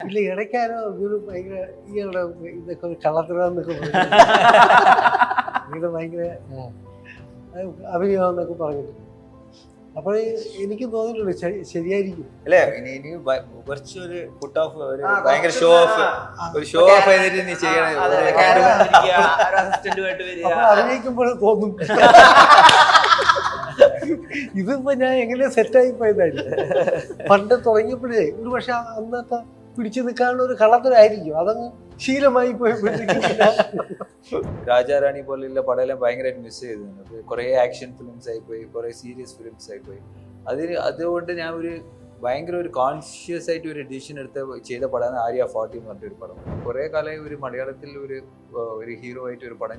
ഇല്ല, ഇടയ്ക്കാരോ ഇതൊരു ഭയങ്കര ഈയുടെ ഇതൊക്കെ ഒരു കള്ളത്തരാന്നൊക്കെ ഇങ്ങനെ ഭയങ്കര അഭിനയമെന്നൊക്കെ പറഞ്ഞിട്ട്. അപ്പോൾ എനിക്ക് തോന്നിയിട്ടുണ്ട് ശരിയായിരിക്കും അല്ലേ. ഇനി കുറച്ചൊരു ഫുട്ട് ഓഫ് ഭയങ്കര ഷോ ഓഫ്, ഒരു ഷോ ഓഫ് ചെയ്തിട്ട് നീ ചെയ്യണേ. അഭിനയിക്കുമ്പോൾ തോന്നും ഇതിപ്പോ ഞാൻ എങ്ങനെ സെറ്റായി പോയതായിരുന്നു. പണ്ട് തുടങ്ങിയപ്പോഴേ ഒരു പക്ഷെ അന്നത്തെ പിടിച്ചു നിൽക്കാനുള്ള ഒരു കളത്തിലായിരിക്കും, അതങ്ങ് ശീലമായി പോയപ്പോഴേക്കും. രാജാറാണി പോലെയുള്ള പടമെല്ലാം ഭയങ്കരമായിട്ട് മിസ് ചെയ്തിട്ടുണ്ട്. കുറെ ആക്ഷൻ ഫിലിംസ് ആയിപ്പോയി, കുറെ സീരിയസ് ഫിലിംസ് ആയിപ്പോയി. അതുകൊണ്ട് ഞാൻ ഭയങ്കര ഒരു കോൺഷ്യസ് ആയിട്ട് ഒരു ഡിസിഷൻ എടുത്ത് ചെയ്ത പടമാണ് ആര്യ 40 എന്ന് പറഞ്ഞൊരു പടം. കുറെ കാലമായി ഒരു മലയാളത്തിൽ ഒരു ഹീറോ ആയിട്ട് ഒരു പടം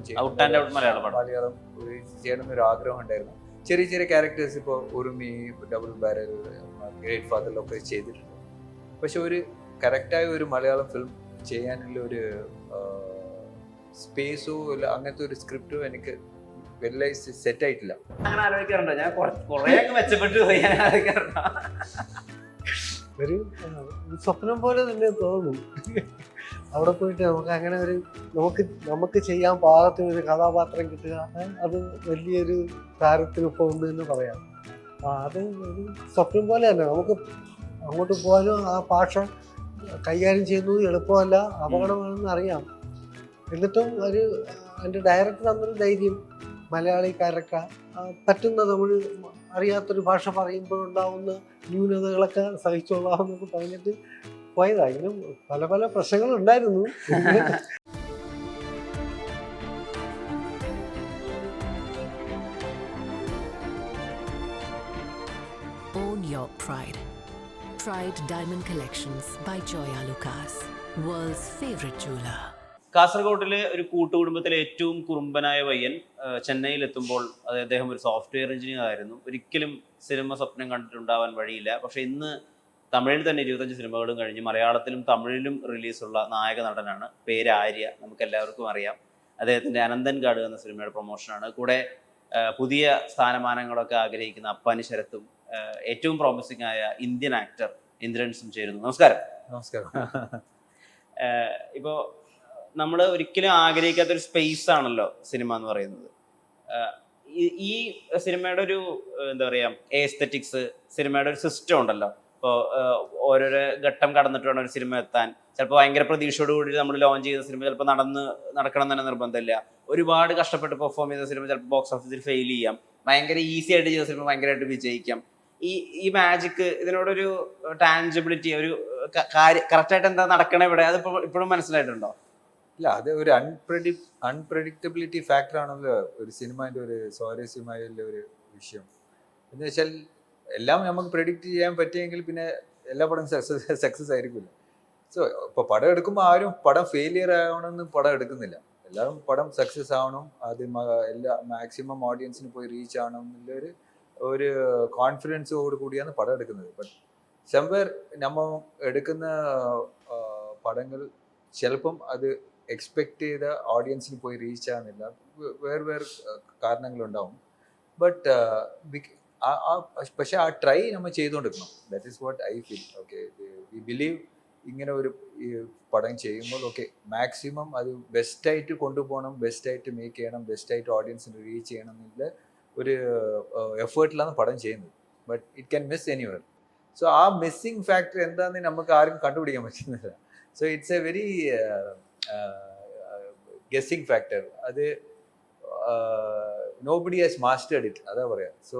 മലയാളം ചെയ്യണമെന്നൊരു ആഗ്രഹം ഉണ്ടായിരുന്നു. ചെറിയ ചെറിയ ക്യാരക്ടേഴ്സ് ഇപ്പോൾ ഉറുമി, ഡബിൾ ബാരൽ, ഗ്രേറ്റ് ഫാദറിലൊക്കെ ചെയ്തിട്ടുണ്ട്. പക്ഷെ ഒരു കറക്റ്റായ ഒരു മലയാളം ഫിലിം ചെയ്യാനുള്ള ഒരു സ്പേസോ ഇല്ല, അങ്ങനത്തെ ഒരു സ്ക്രിപ്റ്റോ എനിക്ക് വലുതായി സെറ്റ് ആയിട്ടില്ല. അങ്ങനെ ആലോചിക്കാറുണ്ടോ? ഞാൻ കുറെ മെച്ചപ്പെട്ടു പോയി ആലോചിക്കാറുണ്ടോ? ഒരു സ്വപ്നം പോലെ തന്നെ തോന്നും. അവിടെ പോയിട്ട് നമുക്ക് അങ്ങനെ നമുക്ക് ചെയ്യാൻ പാകത്തിനൊരു കഥാപാത്രം കിട്ടുക, അത് വലിയൊരു താരത്തിന് പോകുന്നു എന്ന് പറയാം. അത് ഒരു സ്വപ്നം പോലെ തന്നെ. നമുക്ക് അങ്ങോട്ട് പോകാനും ആ ഭാഷ കൈകാര്യം ചെയ്യുന്നത് എളുപ്പമല്ല, അപകടമാണെന്ന് അറിയാം. എന്നിട്ടും എൻ്റെ ഡയറക്ടർ തന്നൊരു ധൈര്യം, മലയാളി ക്യാരക്ടർ പറ്റുന്ന തമിഴ് അറിയാത്തൊരു ഭാഷ പറയുമ്പോഴുണ്ടാവുന്ന ന്യൂനതകളൊക്കെ സഹിച്ചോളാമെന്നൊക്കെ പറഞ്ഞിട്ട് പോയതാ. ഇങ്ങനെ പല പല പ്രശ്നങ്ങളുണ്ടായിരുന്നു. Own your pride. Pride Diamond Collections by Joya Lucas, world's favorite jeweler. കാസർഗോഡിലെ ഒരു കൂട്ടുകുടുംബത്തിലെ ഏറ്റവും കുറുമ്പനായ പയ്യൻ ചെന്നൈയിലെത്തുമ്പോൾ അദ്ദേഹം ഒരു സോഫ്റ്റ്വെയർ എഞ്ചിനീയർ ആയിരുന്നു. ഒരിക്കലും സിനിമ സ്വപ്നം കണ്ടിട്ടുണ്ടാവാൻ വഴിയില്ല. പക്ഷേ ഇന്ന് തമിഴിൽ തന്നെ 25 സിനിമകളും കഴിഞ്ഞ് മലയാളത്തിലും തമിഴിലും റിലീസുള്ള നായക നടനാണ്. പേര് ആര്യ, നമുക്ക് എല്ലാവർക്കും അറിയാം. അദ്ദേഹത്തിൻ്റെ അനന്തൻകാട് എന്ന സിനിമയുടെ പ്രൊമോഷനാണ്. കൂടെ പുതിയ സ്ഥാനമാനങ്ങളൊക്കെ ആഗ്രഹിക്കുന്ന അപ്പാനി ശരത്തും ഏറ്റവും പ്രോമിസിംഗ് ആയ ഇന്ത്യൻ ആക്ടർ ഇന്ദ്രൻസും ചേരുന്നു. നമസ്കാരം. നമസ്കാരം. ഇപ്പോൾ നമ്മൾ ഒരിക്കലും ആഗ്രഹിക്കാത്തൊരു സ്പേസ് ആണല്ലോ സിനിമ എന്ന് പറയുന്നത്. ഈ സിനിമയുടെ ഒരു എന്താ പറയുക, എസ്തെറ്റിക്സ്, സിനിമയുടെ ഒരു സിസ്റ്റം ഉണ്ടല്ലോ. ഇപ്പോൾ ഓരോരോ ഘട്ടം കടന്നിട്ട് വേണം ഒരു സിനിമ എത്താൻ. ചിലപ്പോൾ ഭയങ്കര പ്രതീക്ഷയോട് കൂടി നമ്മൾ ലോഞ്ച് ചെയ്ത സിനിമ ചിലപ്പോൾ നടക്കണം തന്നെ നിർബന്ധമില്ല. ഒരുപാട് കഷ്ടപ്പെട്ട് പെർഫോം ചെയ്ത സിനിമ ചിലപ്പോൾ ബോക്സ് ഓഫീസിൽ ഫെയിൽ ചെയ്യാം. ഭയങ്കര ഈസി ആയിട്ട് ചെയ്ത സിനിമ ഭയങ്കരമായിട്ട് വിജയിക്കാം. ഈ മാജിക്ക്, ഇതിനോടൊരു ടാഞ്ചിബിലിറ്റി, ഒരു കറക്റ്റായിട്ട് എന്താ നടക്കണേ ഇവിടെ, അത് ഇപ്പോഴും മനസ്സിലായിട്ടുണ്ടോ? ഇല്ല, അത് ഒരു അൺപ്രഡിക്റ്റബിലിറ്റി ഫാക്ടർ ആണല്ലോ ഒരു സിനിമേൻ്റെ ഒരു സ്വാരസ്യമായ ഒരു വിഷയം. എന്ന് വെച്ചാൽ എല്ലാം നമുക്ക് പ്രെഡിക്റ്റ് ചെയ്യാൻ പറ്റിയെങ്കിൽ പിന്നെ എല്ലാ പടം സക്സസ് ആയിരിക്കില്ല. സോ ഇപ്പോൾ പടം എടുക്കുമ്പോൾ ആരും പടം ഫെയിലിയർ ആവണമെന്ന് പടം എടുക്കുന്നില്ല. എല്ലാവരും പടം സക്സസ് ആവണം, അത് എല്ലാ മാക്സിമം ഓഡിയൻസിന് പോയി റീച്ച് ആവണം എന്നുള്ള ഒരു കോൺഫിഡൻസോട് കൂടിയാണ് പടം എടുക്കുന്നത്. ബട്ട് സംവേർ നമ്മൾ എടുക്കുന്ന പടങ്ങൾ ചിലപ്പം അത് എക്സ്പെക്ട് ചെയ്ത ഓഡിയൻസിന് പോയി റീച്ച് ആകുന്നില്ല. വേറെ കാരണങ്ങളുണ്ടാവും. ബട്ട് പക്ഷെ ആ ട്രൈ നമ്മൾ ചെയ്തുകൊണ്ടിരിക്കണം. That is what I feel. Okay, we believe ഇങ്ങനെ ഒരു പടം ചെയ്യുമ്പോൾ ഓക്കെ മാക്സിമം അത് ബെസ്റ്റായിട്ട് കൊണ്ടുപോകണം, ബെസ്റ്റായിട്ട് മേക്ക് ചെയ്യണം, ബെസ്റ്റായിട്ട് ഓഡിയൻസിന് റീച്ച് ചെയ്യണം എന്നുള്ള ഒരു എഫേർട്ടിലാണ് പടം ചെയ്യുന്നത്. But it can miss anywhere. So ആ മിസ്സിങ് ഫാക്ടർ എന്താണെന്ന് നമുക്ക് ആരും കണ്ടുപിടിക്കാൻ പറ്റുന്നില്ല. So it's A very guessing factor. അത് നോബഡി ഹാസ് മാസ്റ്റേർഡ് ഇറ്റ്, അതാ പറയാ. സോ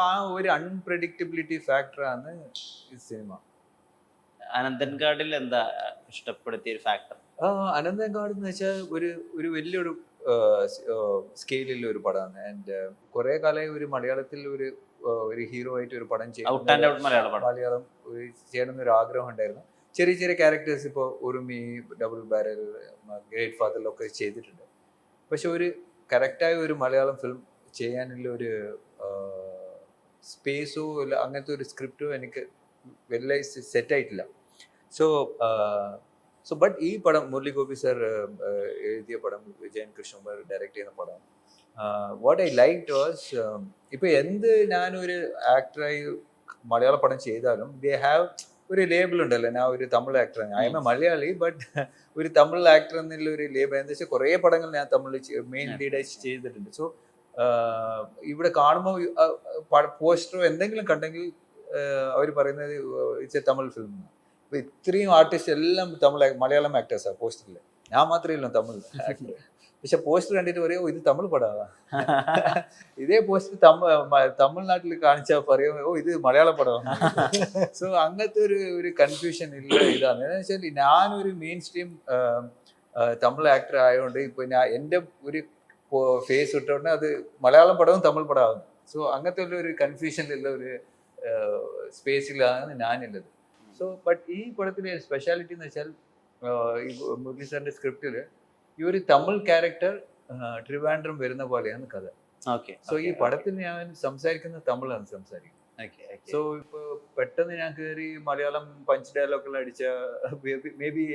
ആ ഒരു അൺപ്രഡിക്റ്റബിലിറ്റി ഫാക്ടറാണ് ഈ സിനിമ. അനന്തൻകാടിൽ എന്താ ഇഷ്ടപ്പെടുത്തിയ ഒരു ഫാക്ടർ? അനന്തൻകാട് എന്ന് വെച്ചാൽ ഒരു വലിയൊരു സ്കെയിലുള്ള ഒരു പടമാണ്. ആൻഡ് കുറെ കാലമായി ഒരു മലയാളത്തിൽ ഒരു ഹീറോ ആയിട്ട് ഒരു പടം മലയാളം ചെയ്യണമെന്നൊരു ആഗ്രഹം ഉണ്ടായിരുന്നു. ചെറിയ ചെറിയ ക്യാരക്ടേഴ്സ് ഇപ്പോൾ ഉറുമി, ഡബിൾ ബാരൽ, ഗ്രേറ്റ് ഫാദറിലൊക്കെ ചെയ്തിട്ടുണ്ട്. പക്ഷെ ഒരു കറക്റ്റായ ഒരു മലയാളം ഫിലിം ചെയ്യാനുള്ള ഒരു സ്പേസോ ഇല്ല, അങ്ങനത്തെ ഒരു സ്ക്രിപ്റ്റോ എനിക്ക് വലുതായി സെറ്റ് ആയിട്ടില്ല. സോ ബട്ട് ഈ പടം മുരളി ഗോപി സർ എഴുതിയ പടം, വിജയൻ കൃഷ്ണകുമാർ ഡയറക്റ്റ് ചെയ്യുന്ന പടം, വാട്ട് ഐ ലൈക്ഡ് വാസ്, ഇപ്പോൾ ഞാനൊരു ആക്ടറായി മലയാള പടം ചെയ്താലും ദേ ഹാവ് ഒരു ലേബിൾ ഉണ്ടല്ലോ, ഞാൻ ഒരു തമിഴ് ആക്ടറാണ്, I am a Malayali but ഒരു തമിഴ് ആക്ടർ എന്നുള്ള ഒരു ലേബിൾ. എന്താ വെച്ചാൽ കുറേ പടങ്ങൾ ഞാൻ തമിഴ് മെയിൻ ലീഡായിട്ട് ചെയ്തിട്ടുണ്ട്. സോ ഇവിടെ കാണുമ്പോൾ പോസ്റ്ററോ എന്തെങ്കിലും കണ്ടെങ്കിൽ അവർ പറയുന്നത് ഇറ്റ്സ് എ തമിഴ് ഫിലിം. ഇപ്പൊ ഇത്രയും ആർട്ടിസ്റ്റ് എല്ലാം മലയാളം ആക്ടേഴ്സാണ് പോസ്റ്ററിൽ, ഞാൻ മാത്രമേ ഉള്ളൂ തമിഴ് ആക്ടർ. പക്ഷെ പോസ്റ്റർ കണ്ടിട്ട് പറയോ ഇത് തമിഴ് പടമാ. ഇതേ പോസ്റ്റർ തമിഴ്നാട്ടിൽ കാണിച്ചാൽ പറയോ ഓ ഇത് മലയാള പടമാണ്. സോ അങ്ങനത്തെ ഒരു കൺഫ്യൂഷൻ ഇല്ല. ഇതാണ് എന്ന് വെച്ചാൽ ഞാനൊരു മെയിൻ സ്ട്രീം തമിഴ് ആക്ടർ ആയതുകൊണ്ട് ഇപ്പൊ ഞാൻ എൻ്റെ ഒരു ഫേസ് ഇട്ടോണ്ട് അത് മലയാളം പടവും തമിഴ് പടമാകും. സോ അങ്ങനത്തെ ഒരു കൺഫ്യൂഷനിലുള്ള ഒരു സ്പേസിലാണ് ഞാനുള്ളത്. സോ ബട്ട് ഈ പടത്തിലെ സ്പെഷ്യാലിറ്റി എന്ന് വെച്ചാൽ ഈ മുരളി സാറിന്റെ സ്ക്രിപ്റ്റില് ഈ ഒരു തമിഴ് ക്യാരക്ടർ ട്രിവാൻഡ്രം വരുന്ന പോലെയാണ് കഥ. സോ ഈ പടത്തിൽ ഞാൻ സംസാരിക്കുന്ന തമിഴാണ് സംസാരിക്കുന്നത്. സോ ഇപ്പൊ പെട്ടെന്ന് ഞാൻ കയറി മലയാളം പഞ്ച് ഡയലോഗെല്ലാം അടിച്ച മേ ബി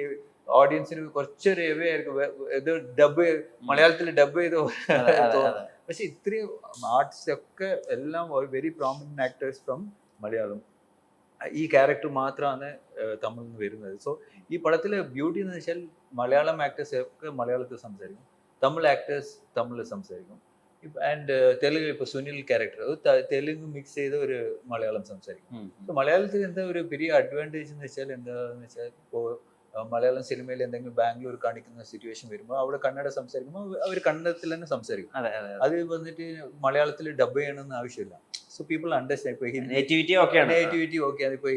ഓഡിയൻസിന് കുറച്ചൊരു എവേ ആയിരിക്കും, ഇത് ഡബ് മലയാളത്തിൽ ഡബ് ചെയ്തോ. പക്ഷെ ഇത്രയും ആർട്ടിസ്റ്റ് ഒക്കെ എല്ലാം very prominent actors from Malayalam. ഈ ക്യാരക്ടർ മാത്രമാണ് തമിഴിൽ നിന്ന് വരുന്നത്. സോ ഈ പടത്തിലെ ബ്യൂട്ടി എന്ന് വെച്ചാൽ മലയാളം ആക്ടേഴ്സ് ഒക്കെ മലയാളത്തിൽ സംസാരിക്കും, തമിഴ് ആക്ടേഴ്സ് തമിഴിൽ സംസാരിക്കും. ആൻഡ് തെലുങ്ക് ഇപ്പൊ സുനിൽ ക്യാരക്ടർ തെലുങ്ക് മിക്സ് ചെയ്ത ഒരു മലയാളം സംസാരിക്കും. മലയാളത്തിൽ എന്താ ഒരു പെരിയ അഡ്വാൻറ്റേജ് എന്ന് വെച്ചാൽ എന്താന്ന് വെച്ചാൽ ഇപ്പോ മലയാളം സിനിമയിൽ എന്തെങ്കിലും ബാംഗ്ലൂർ കാണിക്കുന്ന സിറ്റുവേഷൻ വരുമ്പോൾ അവിടെ കന്നഡ സംസാരിക്കുമ്പോൾ അവർ കന്നഡത്തിൽ തന്നെ സംസാരിക്കും. അത് വന്നിട്ട് മലയാളത്തിൽ ഡബ് ചെയ്യണമെന്ന് ആവശ്യമില്ല. So people understand. ഇപ്പൊ നേറ്റിവിറ്റി ഓക്കെയാണ്. ഇപ്പൊ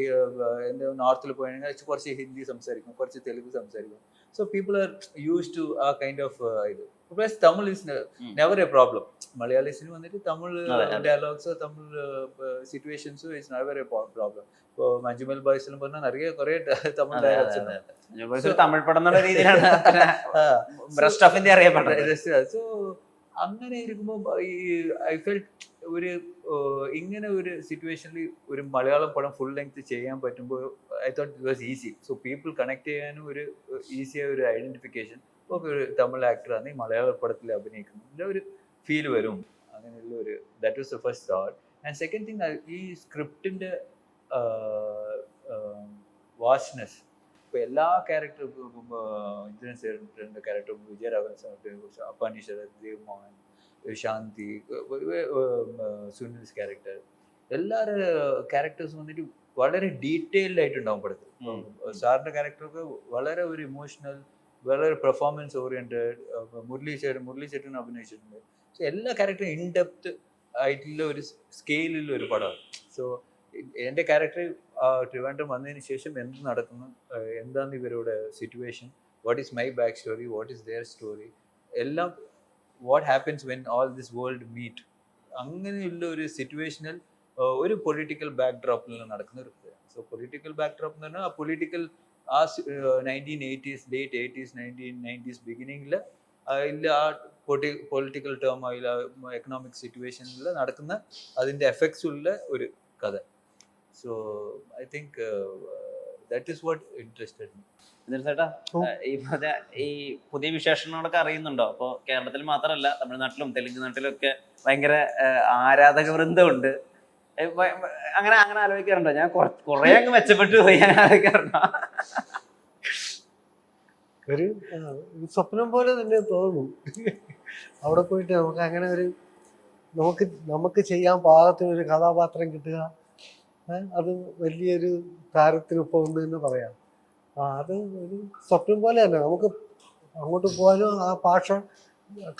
എന്താ നോർത്തിൽ പോയാൽ കുറച്ച് ഹിന്ദി സംസാരിക്കും, കുറച്ച് തെലുങ്ക് സംസാരിക്കും. So people are use to a kind of ഇത്. Plus Tamil is never a problem. മലയാളീസിന് വന്നിട്ട് Tamil dialogues Tamil situations is never a problem. ഇപ്പൊ മഞ്ജുമൽ ബോയ്സിലും പറഞ്ഞാൽ നിറയെ കുറെ തമിഴ് ഡയലോഗ്സ് ഉണ്ട്. തമിഴ് പടം എന്നുള്ള രീതിയിലാണ് അറിയപ്പെടുന്നത്. സോ അങ്ങനെ ഇരിക്കുമ്പോൾ ഐ ഫെൽറ്റ് ഒരു ഇങ്ങനെ ഒരു സിറ്റുവേഷനിൽ ഒരു മലയാളം പടം ഫുൾ ലെങ്ത് ചെയ്യാൻ പറ്റുമ്പോൾ I thought it was easy. So people connect ചെയ്യാനും ഒരു ഈസിയായ ഒരു ഐഡന്റിഫിക്കേഷൻ. ഒക്കെ ഒരു തമിഴ് ആക്ടറാണ് ഈ മലയാള പടത്തിൽ അഭിനയിക്കുന്നത് ഒരു ഫീൽ വരും. അങ്ങനെയുള്ള ഒരു that was the first thought. And second thing, ഈ സ്ക്രിപ്റ്റിന്റെ വാസ്റ്റ്നെസ്. ഇപ്പൊ എല്ലാ ക്യാരക്ടറും ഇന്ദ്രൻസ് ചേട്ടൻ്റെ ക്യാരക്ടറും, വിജയരാഘവൻ സാറിന്റെ അപ്പാനി ശരത്, ദേവ് മോഹൻ, ശാന്തി, സുനിൽസ് ക്യാരക്ടർ, എല്ലാവരുടെ ക്യാരക്ടേഴ്സ് വന്നിട്ട് വളരെ ഡീറ്റെയിൽഡ് ആയിട്ടുണ്ടാവും പടത്തിൽ. സാറിന്റെ ക്യാരക്ടറൊക്കെ വളരെ ഒരു ഇമോഷണൽ, വളരെ പെർഫോമൻസ് ഓറിയന്റഡ്. മുരളി ചേട്ടൻ അഭിനയിച്ചിട്ടുണ്ട്. സോ എല്ലാ ക്യാരക്ടറും ഇൻ ഡെപ്ത് ആയിട്ടുള്ള ഒരു സ്കെയിലുള്ള ഒരു പടമാണ്. സോ എൻ്റെ ക്യാരക്ടർ ട്രിവാൻഡ്രം വന്നതിന് ശേഷം എന്ത് നടക്കുന്നു, എന്താണ് ഇവരുടെ situation, what is my back story, what is their story, എല്ലാം what happens when all this world meet, അങ്ങനെയുള്ള ഒരു സിറ്റുവേഷനിൽ ഒരു പൊളിറ്റിക്കൽ ബാക്ക് ഡ്രോപ്പിൽ നടക്കുന്ന ഒരു കഥയാണ്. സോ പൊളിറ്റിക്കൽ ബാക്ക് ഡ്രോപ്പ് എന്ന് പറഞ്ഞാൽ ആ പൊളിറ്റിക്കൽ ആ 1980s, ലേറ്റ് 80s, 1990s ബിഗിനിങ്ങിൽ ഇല്ല ആ പൊളിറ്റിക്കൽ ടേം ആയി എക്കണോമിക് സിറ്റുവേഷനിൽ നടക്കുന്ന അതിൻ്റെ എഫക്ട്സ് ഉള്ള ഒരു കഥ. So I think that is what interested me. ചേട്ടാ, ഈ പുതിയ വിശേഷങ്ങളൊക്കെ അറിയുന്നുണ്ടോ? അപ്പോൾ കേരളത്തിൽ മാത്രമല്ല, തമിഴ്നാട്ടിലും തെലുങ്ക് നാട്ടിലും ഒക്കെ ഭയങ്കര ആരാധക വൃന്ദമുണ്ട്. അങ്ങനെ ആലോചിക്കാറുണ്ടോ? ഞാൻ കുറെ അങ്ങ് മെച്ചപ്പെട്ടു പോയി ഞാൻ ആലോചിക്കാറുണ്ടോ? ഒരു സ്വപ്നം പോലെ തന്നെ തോന്നും. അവിടെ പോയിട്ട് നമുക്ക് അങ്ങനെ ഒരു നമുക്ക് ചെയ്യാൻ പാകത്തിന് ഒരു കഥാപാത്രം കിട്ടുക, അത് വലിയൊരു താരത്തിനൊപ്പം ഉണ്ട് എന്ന് പറയാം. അത് ഒരു സ്വപ്നം പോലെ തന്നെ. നമുക്ക് അങ്ങോട്ട് പോകാനും ആ ഭാഷ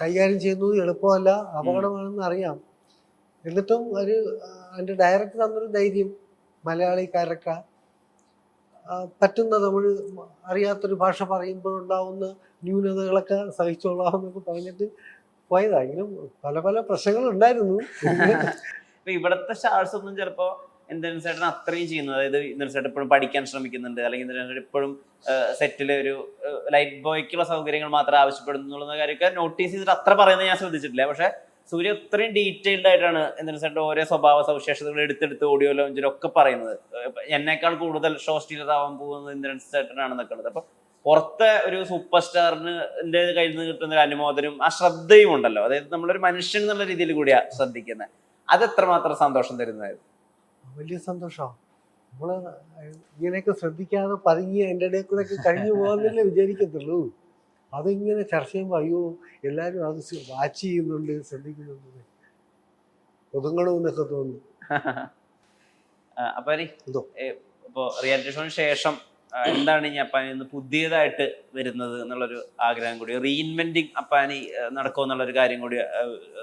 കൈകാര്യം ചെയ്യുന്നത് എളുപ്പമല്ല, അപകടമാണെന്ന് അറിയാം. എന്നിട്ടും അതിൻ്റെ ഡയറക്ടർ തന്നൊരു ധൈര്യം, മലയാളി ക്യാരക്ടർ പറ്റുന്ന തമിഴ് അറിയാത്തൊരു ഭാഷ പറയുമ്പോഴുണ്ടാവുന്ന ന്യൂനതകളൊക്കെ സഹിച്ചോളാമെന്നൊക്കെ പറഞ്ഞിട്ട് പോയതായെങ്കിലും പല പല പ്രശ്നങ്ങളുണ്ടായിരുന്നു. ഇപ്പൊ ഇവിടുത്തെ സ്റ്റാർസ് ഒന്നും ചിലപ്പോ ഇന്ദ്രൻ ചേട്ടൻ അത്രയും ചെയ്യുന്നു. അതായത് ഇന്ദ്രൻ ചേട്ടൻ എപ്പോഴും പഠിക്കാൻ ശ്രമിക്കുന്നുണ്ട്, അല്ലെങ്കിൽ ഇന്ദ്രൻ ചേട്ടൻ എപ്പോഴും സെറ്റിൽ ഒരു ലൈറ്റ് ബോയ്ക്കുള്ള സൗകര്യങ്ങൾ മാത്രമേ ആവശ്യപ്പെടുന്നു എന്നുള്ള കാര്യമൊക്കെ നോട്ടീസ് ചെയ്തിട്ട് അത്ര പറയുന്നത് ഞാൻ ശ്രദ്ധിച്ചിട്ടില്ല. പക്ഷെ സൂര്യ അത്രയും ഡീറ്റെയിൽഡ് ആയിട്ടാണ് ഇന്ദ്രൻ ചേട്ടൻ്റെ ഓരോ സ്വഭാവ സവിശേഷതകൾ എടുത്തെടുത്ത് ഓഡിയോ ലോഞ്ചിലൊക്കെ പറയുന്നത്. എന്നേക്കാൾ കൂടുതൽ ഷോ സ്റ്റീലർ ആവാൻ പോകുന്നത് ഇന്ദ്രൻ ചേട്ടനാണെന്നൊക്കെ ഉള്ളത്. അപ്പൊ പുറത്തെ ഒരു സൂപ്പർ സ്റ്റാറിന്റെ കയ്യിൽ നിന്ന് കിട്ടുന്ന ഒരു അനുമോദനവും ആ ശ്രദ്ധയും ഉണ്ടല്ലോ. അതായത് നമ്മളൊരു മനുഷ്യൻ എന്നുള്ള രീതിയിൽ കൂടിയാ ശ്രദ്ധിക്കുന്നത്. അത് എത്രമാത്രം സന്തോഷം തരുന്നതായിരുന്നു. വലിയ സന്തോഷമാണ്. നമ്മള് ഇങ്ങനെയൊക്കെ ശ്രദ്ധിക്കാതെ പതുങ്ങി എൻ്റെ ഇടയിൽ കൂടെ ഒക്കെ കഴിഞ്ഞു പോകാന്നല്ലേ വിചാരിക്കത്തുള്ളൂ. അതിങ്ങനെ ചർച്ച ചെയ്യുമ്പോൾ അയ്യോ എല്ലാവരും അത് വാച്ച് ചെയ്യുന്നുണ്ട്, ശ്രദ്ധിക്കുന്നുണ്ട്, ഒതുങ്ങണമെന്നൊക്കെ തോന്നുന്നു. അപ്പൊ എന്തോ ഇപ്പൊ റിയാലിറ്റി ഷോന് ശേഷം എന്താണ് ഇനി അപ്പാനി ഇന്ന് പുതിയതായിട്ട് വരുന്നത് എന്നുള്ളൊരു ആഗ്രഹം കൂടി, റീഇൻവെന്റിങ് അപ്പാനി നടക്കും എന്നുള്ളൊരു കാര്യം കൂടി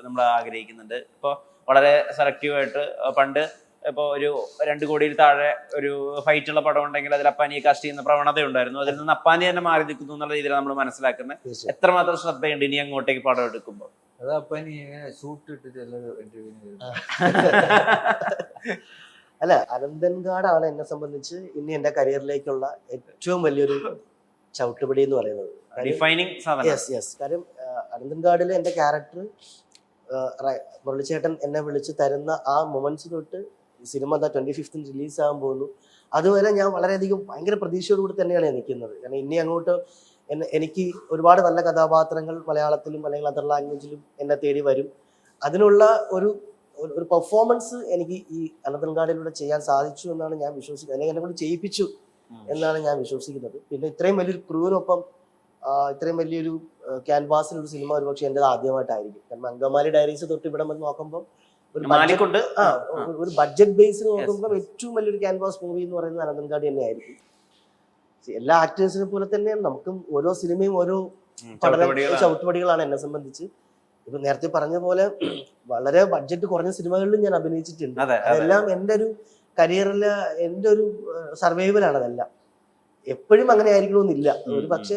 നമ്മൾ ആഗ്രഹിക്കുന്നുണ്ട്. ഇപ്പോൾ വളരെ സെലക്റ്റീവായിട്ട് പണ്ട് ഇപ്പോൾ ഒരു 2 കോടിയിൽ താഴെ ഒരു ഫൈറ്റുള്ള പടം ഉണ്ടെങ്കിൽ അതിൽ അപ്പാനിയെ കാസ്റ്റ് ചെയ്യുന്ന പ്രവണത ഉണ്ടായിരുന്നു. അതിൽ നിന്ന് അപ്പാനി തന്നെ മാറി നിൽക്കുന്നു എന്നുള്ള രീതിയിൽ നമ്മൾ മനസ്സിലാക്കുന്നത്. എത്രമാത്രം ശ്രദ്ധയുണ്ട് ഇനി അങ്ങോട്ടേക്ക് പടം എടുക്കുമ്പോൾ? അത് അപ്പാനി ഇങ്ങനെ സൂട്ട് ഇട്ടിട്ട് എല്ലാവരും ഇന്റർവ്യൂവിന് അല്ല, അനന്തൻകാടാണ് എന്നെ സംബന്ധിച്ച് ഇനി എൻ്റെ കരിയറിലേക്കുള്ള ഏറ്റവും വലിയൊരു ചവിട്ടുപടി എന്ന് പറയുന്നത്. ഡിഫൈനിങ് സാധനം. യെസ്. കാര്യം അനന്തൻകാടിലെ എൻ്റെ ക്യാരക്ടർ മുരളിച്ചേട്ടൻ എന്നെ വിളിച്ച് തരുന്ന ആ മൊമെന്റ്സ് തൊട്ട് സിനിമ 25th റിലീസാകാൻ പോകുന്നു, അതുവരെ ഞാൻ വളരെയധികം ഭയങ്കര പ്രതീക്ഷയോടുകൂടി തന്നെയാണ് നിൽക്കുന്നത്. കാരണം ഇനി അങ്ങോട്ട് എനിക്ക് ഒരുപാട് നല്ല കഥാപാത്രങ്ങൾ മലയാളത്തിലും അല്ലെങ്കിൽ അതർ ലാംഗ്വേജിലും എന്നെ തേടി വരും. അതിനുള്ള ഒരു പെർഫോമൻസ് എനിക്ക് ഈ അനന്തൻകാടിലൂടെ ചെയ്യാൻ സാധിച്ചു എന്നാണ് ഞാൻ വിശ്വസിക്കുന്നത്, അല്ലെങ്കിൽ എന്നെ കൊണ്ട് ചെയ്യിപ്പിച്ചു എന്നാണ് ഞാൻ വിശ്വസിക്കുന്നത്. പിന്നെ ഇത്രയും വലിയൊരു ക്രൂവിനൊപ്പം ഇത്രയും വലിയൊരു ക്യാൻവാസിലൊരു സിനിമ ഒരുപക്ഷെ എൻ്റെ ആദ്യമായിട്ടായിരിക്കും. കാരണം അങ്കമാലി ഡയറീസ് തൊട്ട് ഇവിടെ വന്ന് നോക്കുമ്പോൾ ഒരു ബഡ്ജറ്റ് ബേസിൽ നോക്കുമ്പോൾ ഏറ്റവും വലിയൊരു ക്യാൻവാസ് മൂവി എന്ന് പറയുന്നത് അനന്തൻകാട് തന്നെ ആയിരിക്കും. എല്ലാ ആക്ടേഴ്സിനെ പോലെ തന്നെയാണ് നമുക്കും ഓരോ സിനിമയും ഓരോ ചവിട്ടുപടികളാണ്. എന്നെ സംബന്ധിച്ച് ഇപ്പൊ നേരത്തെ പറഞ്ഞ പോലെ വളരെ ബഡ്ജറ്റ് കുറഞ്ഞ സിനിമകളിലും ഞാൻ അഭിനയിച്ചിട്ടുണ്ട്. അതെല്ലാം എൻ്റെ ഒരു കരിയറിലെ എൻ്റെ ഒരു സർവൈവലാണ്. അതെല്ലാം എപ്പോഴും അങ്ങനെ ആയിരിക്കണമെന്നില്ല. ഒരു പക്ഷെ